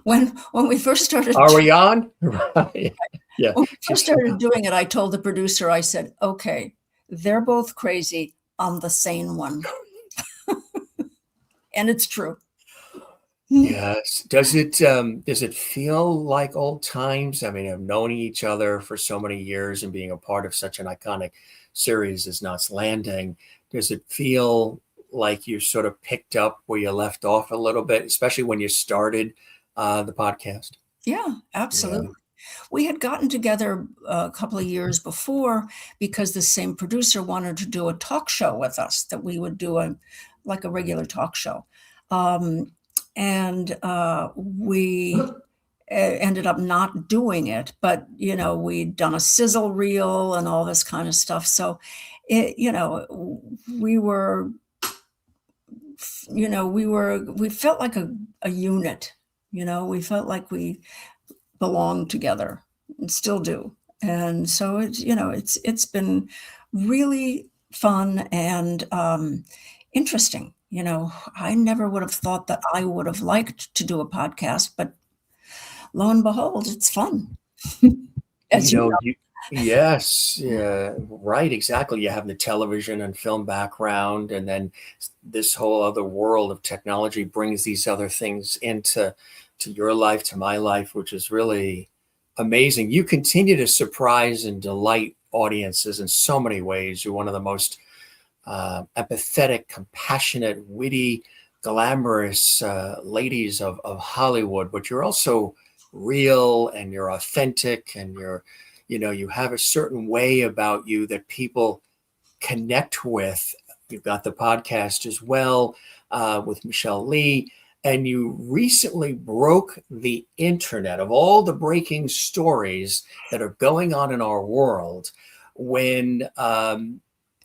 when we first started, Are we on? Right. Yeah. when we first started doing it, I told the producer, I said, "Okay, they're both crazy. I'm the sane one," and it's true. Yes. Does it feel like old times? I mean, I've known each other for so many years and being a part of such an iconic series as Knots Landing. Does it feel like you sort of picked up where you left off a little bit, especially when you started the podcast? Yeah, absolutely. Yeah. We had gotten together a couple of years before because the same producer wanted to do a talk show with us, that we would do a regular talk show. And we ended up not doing it, but we'd done a sizzle reel and all this kind of stuff. So we felt like a unit. We felt like we belonged together and still do. And so it's been really fun and interesting. I never would have thought that I would have liked to do a podcast, but lo and behold, it's fun. you as you know, know. you yes, yeah, right, exactly. You have the television and film background, and then this whole other world of technology brings these other things into your life, to my life, which is really amazing. You continue to surprise and delight audiences in so many ways. You're one of the most empathetic, compassionate, witty, glamorous ladies of Hollywood, but you're also real and you're authentic and you have a certain way about you that people connect with. You've got the podcast as well with Michelle Lee. And you recently broke the internet of all the breaking stories that are going on in our world when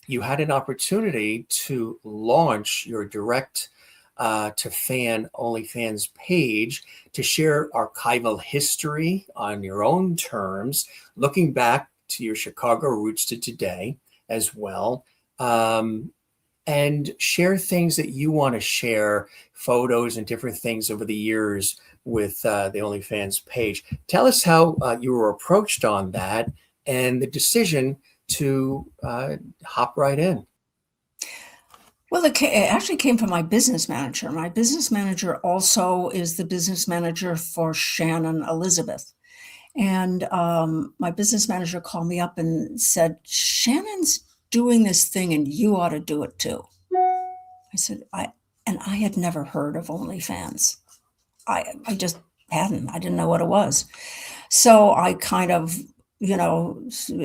you had an opportunity to launch your direct to fan OnlyFans page to share archival history on your own terms, looking back to your Chicago roots to today as well. And share things that you want to share, photos and different things over the years with the OnlyFans page. Tell us how you were approached on that and the decision to hop right in. Well, it actually came from my business manager. My business manager also is the business manager for Shannon Elizabeth. And my business manager called me up and said, Shannon's doing this thing and you ought to do it too. I said, I had never heard of OnlyFans. I just hadn't. I didn't know what it was. So I kind of,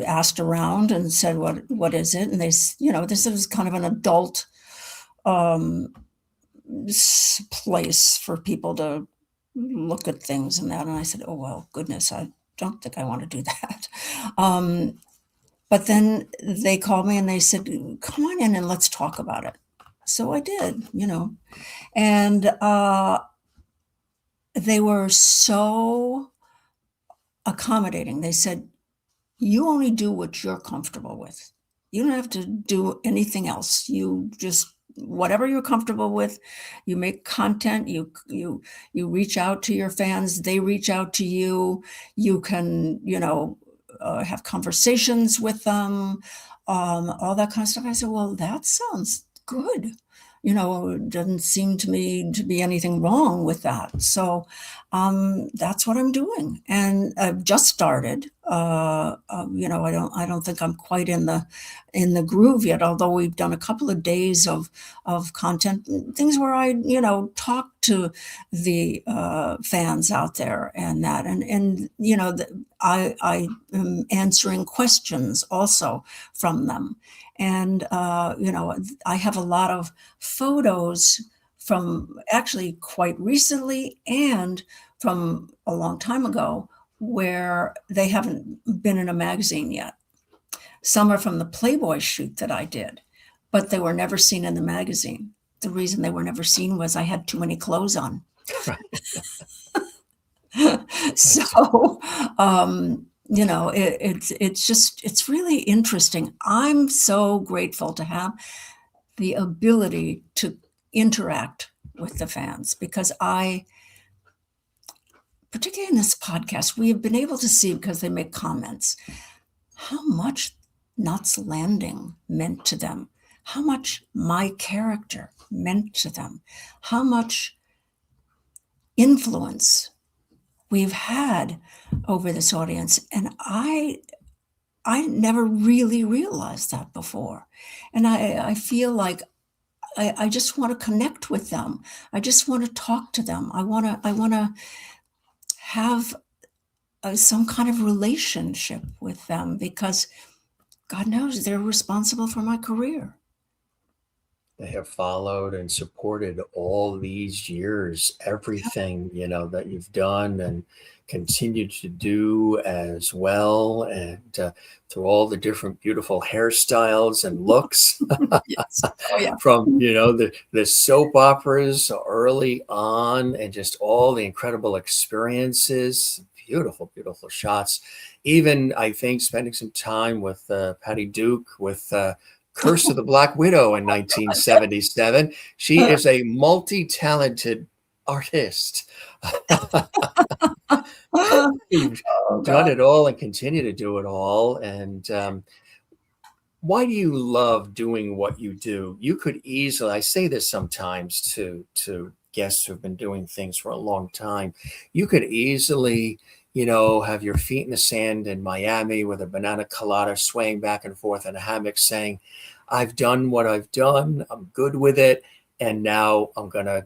asked around and said, what is it? And this is kind of an adult place for people to look at things and that. And I said, oh, well, goodness, I don't think I want to do that. But then they called me and they said, come on in and let's talk about it. So I did, and they were so accommodating. They said, you only do what you're comfortable with. You don't have to do anything else. You just, whatever you're comfortable with, you make content, you reach out to your fans, they reach out to you, you can, have conversations with them, all that kind of stuff. I said, well, that sounds good. It doesn't seem to me to be anything wrong with that. So that's what I'm doing. And I've just started. I don't think I'm quite in the groove yet, although we've done a couple of days of content, things where I, talk to the fans out there and that. And I am answering questions also from them. And, I have a lot of photos from actually quite recently and from a long time ago where they haven't been in a magazine yet. Some are from the Playboy shoot that I did, but they were never seen in the magazine. The reason they were never seen was I had too many clothes on. So, it's really interesting. I'm so grateful to have the ability to interact with the fans because particularly in this podcast, we have been able to see, because they make comments, how much Nuts Landing meant to them, how much my character meant to them, how much influence we've had over this audience. And I never really realized that before. And I feel like I just want to connect with them. I just want to talk to them. I want to have some kind of relationship with them because God knows they're responsible for my career. They have followed and supported all these years, everything, that you've done and continue to do as well. And through all the different beautiful hairstyles and looks Yes. Oh, yeah. from, the soap operas early on and just all the incredible experiences, beautiful, beautiful shots. Even, I think, spending some time with Patty Duke with Curse of the Black Widow in 1977. She is a multi-talented artist. You've Oh done God. it all and continue to do it all. And why do you love doing what you do? You could easily, I say this sometimes to guests who've been doing things for a long time, you could easily, have your feet in the sand in Miami with a banana colada swaying back and forth in a hammock saying, I've done what I've done, I'm good with it, and now I'm gonna,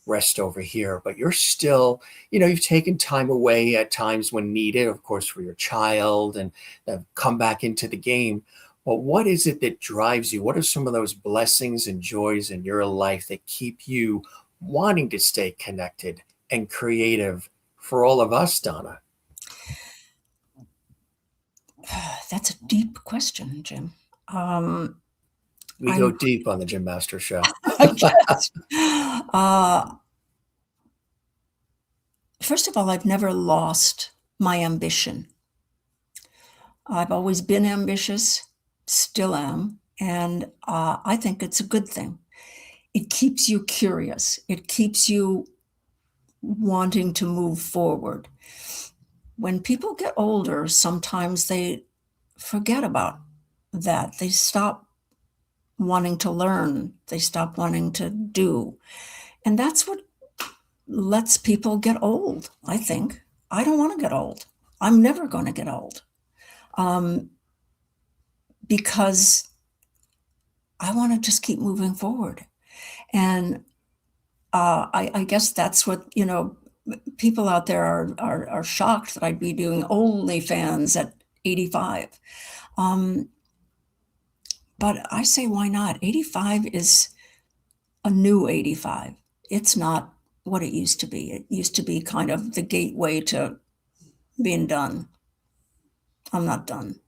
rest over here. But you're still, you've taken time away at times when needed, of course, for your child, and have come back into the game. Well, what is it that drives you? What are some of those blessings and joys in your life that keep you wanting to stay connected and creative for all of us, Donna? That's a deep question, Jim. We go I'm deep on the Jim Master Show. I guess. First of all, I've never lost my ambition. I've always been ambitious, still am, and I think it's a good thing. It keeps you curious. It keeps you wanting to move forward. When people get older, sometimes they forget about that. They stop wanting to learn. They stop wanting to do. And that's what lets people get old, I think. I don't want to get old. I'm never going to get old. Because I want to just keep moving forward. And I guess that's what, people out there are shocked that I'd be doing OnlyFans at 85. But I say, why not? 85 is a new 85. It's not what it used to be. It used to be kind of the gateway to being done. I'm not done.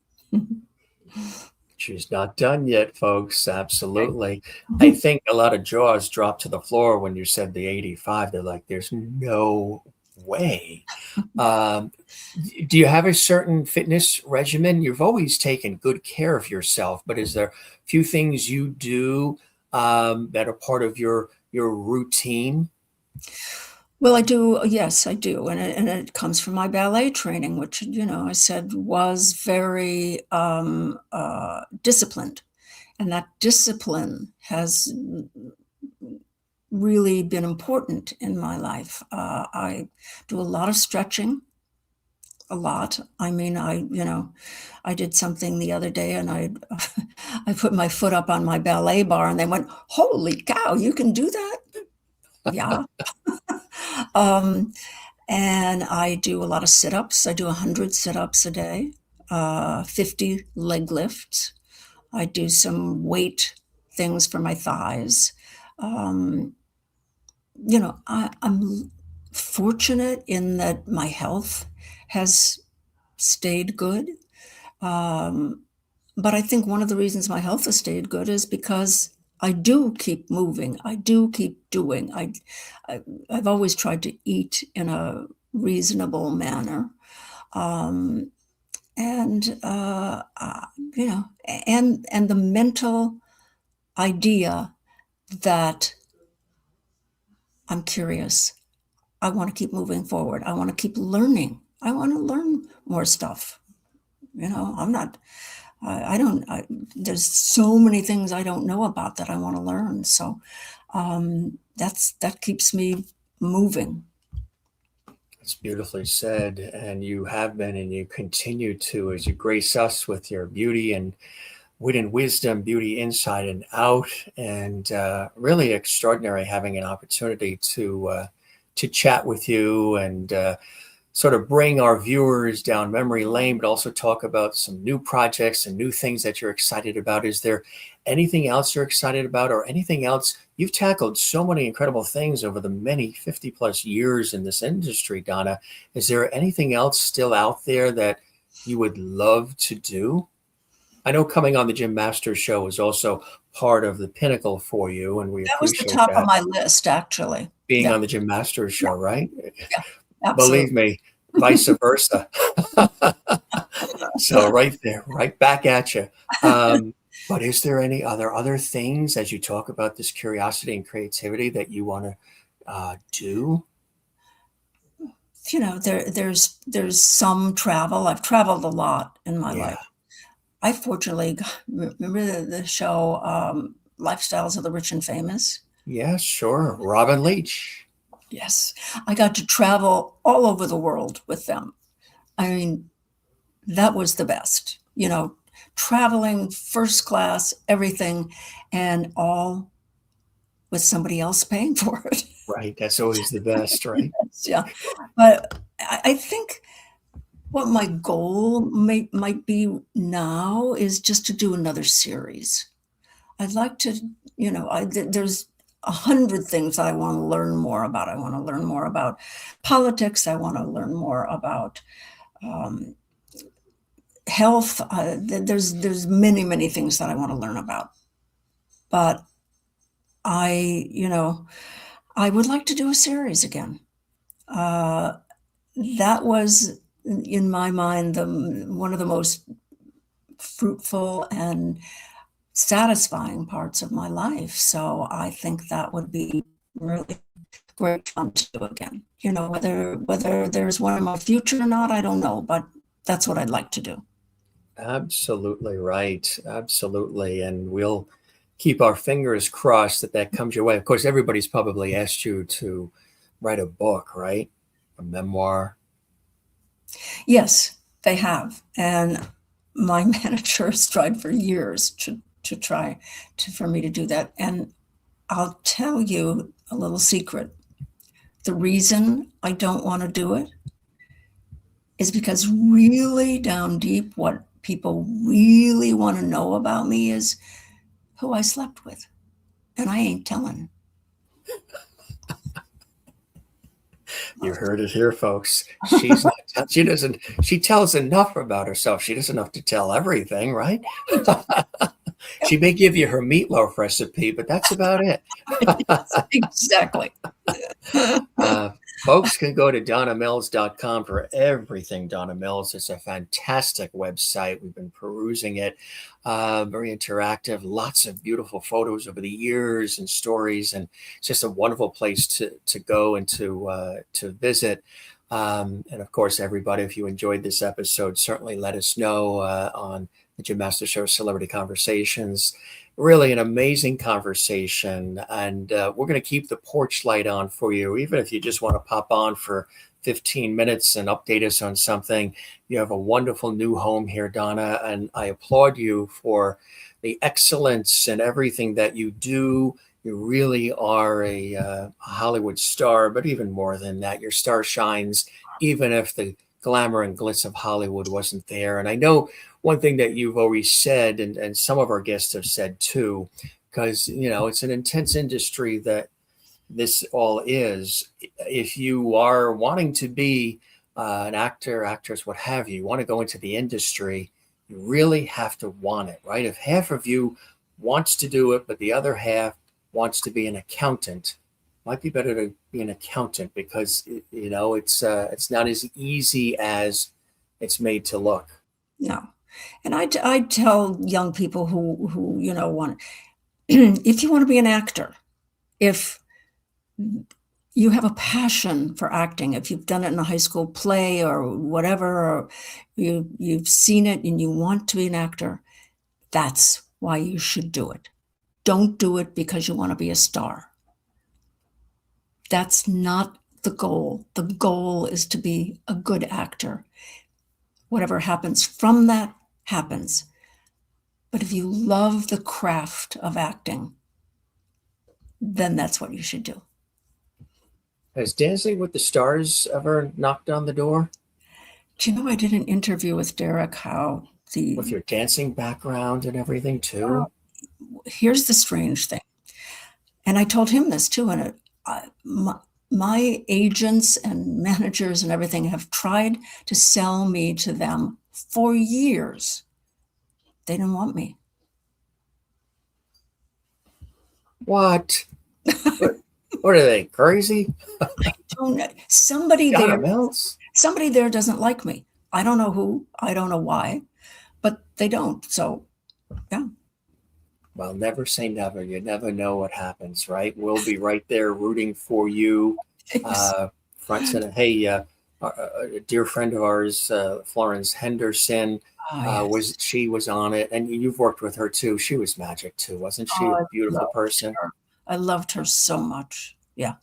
She's not done yet, folks. Absolutely. I think a lot of jaws dropped to the floor when you said the 85. They're like, there's no way. Do you have a certain fitness regimen? You've always taken good care of yourself, but is there a few things you do that are part of your routine? Well, I do. Yes, I do. And it comes from my ballet training, which, I said was very disciplined. And that discipline has really been important in my life. I do a lot of stretching, a lot. I mean, I did something the other day and I put my foot up on my ballet bar and they went, holy cow, you can do that? Yeah. And I do a lot of sit-ups. I do 100 sit-ups a day, 50 leg lifts. I do some weight things for my thighs. I'm fortunate in that my health has stayed good. But I think one of the reasons my health has stayed good is because I do keep moving. I do keep doing. I've always tried to eat in a reasonable manner. Um, and and the mental idea that I'm curious. I want to keep moving forward. I want to keep learning. I want to learn more stuff. I'm not. I don't. There's so many things I don't know about that I want to learn. So that keeps me moving. It's beautifully said. And you have been and you continue to as you grace us with your beauty and wit and wisdom, beauty inside and out, and really extraordinary having an opportunity to chat with you and sort of bring our viewers down memory lane, but also talk about some new projects and new things that you're excited about. Is there anything else you're excited about, or anything else? You've tackled so many incredible things over the many 50 plus years in this industry, Donna. Is there anything else still out there that you would love to do? I know coming on the Jim Masters show is also part of the pinnacle for you, and we That was the appreciate top of that. my list, actually. Being Yeah, on the Jim Masters yeah, show, right? yeah, Believe absolutely. me, vice versa. So right there, right back at you. But is there any other things as you talk about this curiosity and creativity that you want to do? there's some travel. I've traveled a lot in my Yeah. life. I fortunately remember the show Lifestyles of the Rich and Famous. Yeah, sure. Robin Leach. Yes, I got to travel all over the world with them. I mean, that was the best. Traveling first class, everything, and all with somebody else paying for it. Right. That's always the best, right? Yeah, but I think what my goal might be now is just to do another series. I'd like to, there's 100 things I want to learn more about. I want to learn more about politics. I want to learn more about health. There's many things that I want to learn about. But I would like to do a series again. That was, in my mind, one of the most fruitful and satisfying parts of my life. So I think that would be really great fun to do again. Whether there's one in my future or not, I don't know, but that's what I'd like to do. Absolutely right. Absolutely. And we'll keep our fingers crossed that comes your way. Of course, everybody's probably asked you to write a book, right? A memoir. Yes, they have. And my manager has tried for years for me to do that. And I'll tell you a little secret. The reason I don't want to do it is because really down deep, what people really want to know about me is who I slept with. And I ain't telling. You heard it here, folks. She tells enough about herself. She doesn't have to tell everything, right? She may give you her meatloaf recipe, but that's about it. Exactly. Folks can go to donnamills.com for everything Donna Mills. It's a fantastic website. We've been perusing it. Very interactive, lots of beautiful photos over the years and stories, and it's just a wonderful place to go and to visit. And of course, everybody, if you enjoyed this episode, certainly let us know on the Jim Master Show Celebrity Conversations. Really an amazing conversation, and we're going to keep the porch light on for you, even if you just want to pop on for 15 minutes and update us on something. You have a wonderful new home here, Donna, and I applaud you for the excellence and everything that you do. You really are a Hollywood star, but even more than that, your star shines even if the glamour and glitz of Hollywood wasn't there. And I know one thing that you've always said, and some of our guests have said too, because it's an intense industry that this all is. If you are wanting to be an actor, actress, what have you, want to go into the industry, you really have to want it, right? If half of you wants to do it, but the other half wants to be an accountant, might be better to be an accountant, because it's not as easy as it's made to look. No. And I tell young people who want, if you want to be an actor, if you have a passion for acting, if you've done it in a high school play or whatever, or you've seen it and you want to be an actor, that's why you should do it. Don't do it because you want to be a star. That's not the goal. The goal is to be a good actor. Whatever happens from that happens. But if you love the craft of acting, then that's what you should do. Has Dancing with the Stars ever knocked on the door? Do you know I did an interview with Derek Howe? With your dancing background and everything too? Here's the strange thing. And I told him this too. And my agents and managers and everything have tried to sell me to them for years. They didn't want me. What? What are they, crazy? I don't know. Somebody there doesn't like me. I don't know who. I don't know why, but they don't. So, yeah. Well, never say never. You never know what happens, right? We'll be right there rooting for you. Front center. Hey, a dear friend of ours, Florence Henderson, Oh, yes. was on it, and you've worked with her too. She was magic too, wasn't she? Oh, A I beautiful loved person. her. I loved her so much. Yeah.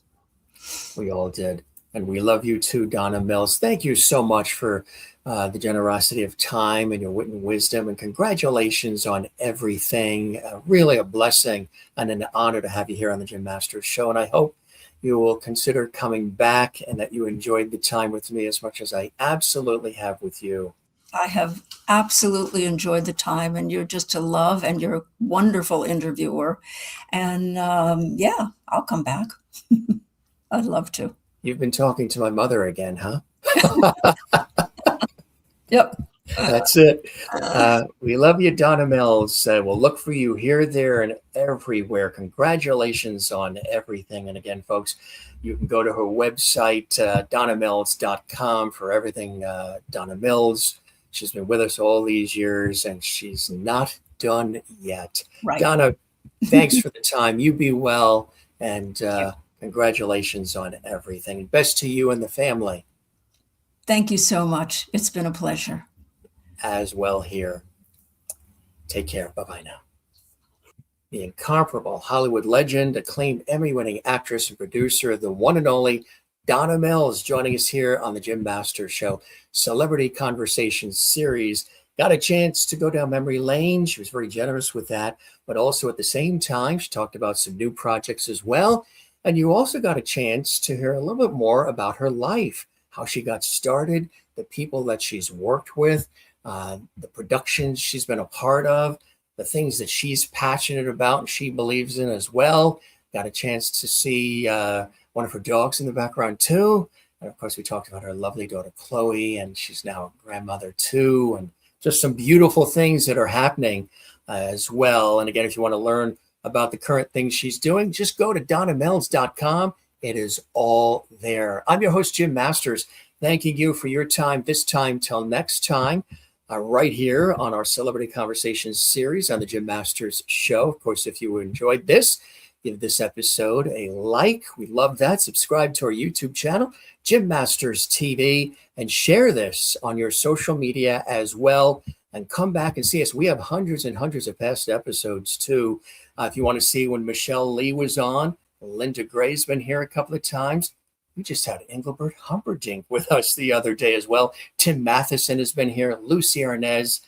We all did. And we love you too, Donna Mills. Thank you so much for the generosity of time and your wit and wisdom. And congratulations on everything. Really a blessing and an honor to have you here on the Jim Masters Show. And I hope you will consider coming back and that you enjoyed the time with me as much as I absolutely have with you. I have absolutely enjoyed the time, and you're just a love, and you're a wonderful interviewer. And yeah, I'll come back. I'd love to. You've been talking to my mother again, huh? Yep. That's it. We love you, Donna Mills. We'll look for you here, there, and everywhere. Congratulations on everything. And again, folks, you can go to her website, donnamills.com, for everything Donna Mills. She's been with us all these years, and she's not done yet. Right. Donna, thanks for the time. You be well, and congratulations on everything. Best to you and the family. Thank you so much. It's been a pleasure. As well here. Take care. Bye-bye now. The incomparable Hollywood legend, acclaimed Emmy-winning actress and producer, the one and only Donna Mills, joining us here on the Jim Masters Show Celebrity Conversations series. Got a chance to go down memory lane. She was very generous with that, but also at the same time, she talked about some new projects as well. And you also got a chance to hear a little bit more about her life, how she got started, the people that she's worked with, the productions she's been a part of, the things that she's passionate about and she believes in as well. Got a chance to see one of her dogs in the background too. And of course, we talked about her lovely daughter, Chloe, and she's now a grandmother too. And just some beautiful things that are happening as well. And again, if you want to learn about the current things she's doing, just go to donnamills.com. It is all there. I'm your host, Jim Masters, thanking you for your time this time till next time, right here on our Celebrity Conversations series on the Jim Masters Show. Of course, if you enjoyed this, give this episode a like. We love that. Subscribe to our YouTube channel, Jim Masters TV, and share this on your social media as well. And come back and see us. We have hundreds and hundreds of past episodes too. If you want to see when Michelle Lee was on, Linda Gray's been here a couple of times. We just had Engelbert Humperdinck with us the other day as well. Tim Matheson has been here, Lucy Arnaz,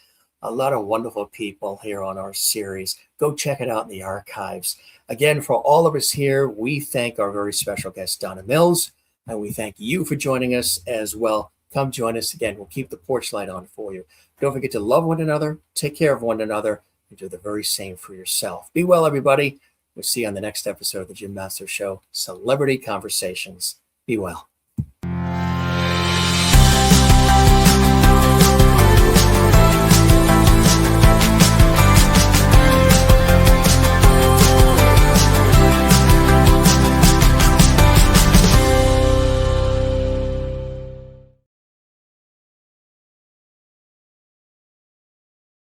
a lot of wonderful people here on our series. Go check it out in the archives. Again, for all of us here, we thank our very special guest, Donna Mills, and we thank you for joining us as well. Come join us again. We'll keep the porch light on for you. Don't forget to love one another, take care of one another, and do the very same for yourself. Be well, everybody. We'll see you on the next episode of the Jim Masters Show, Celebrity Conversations. Be well.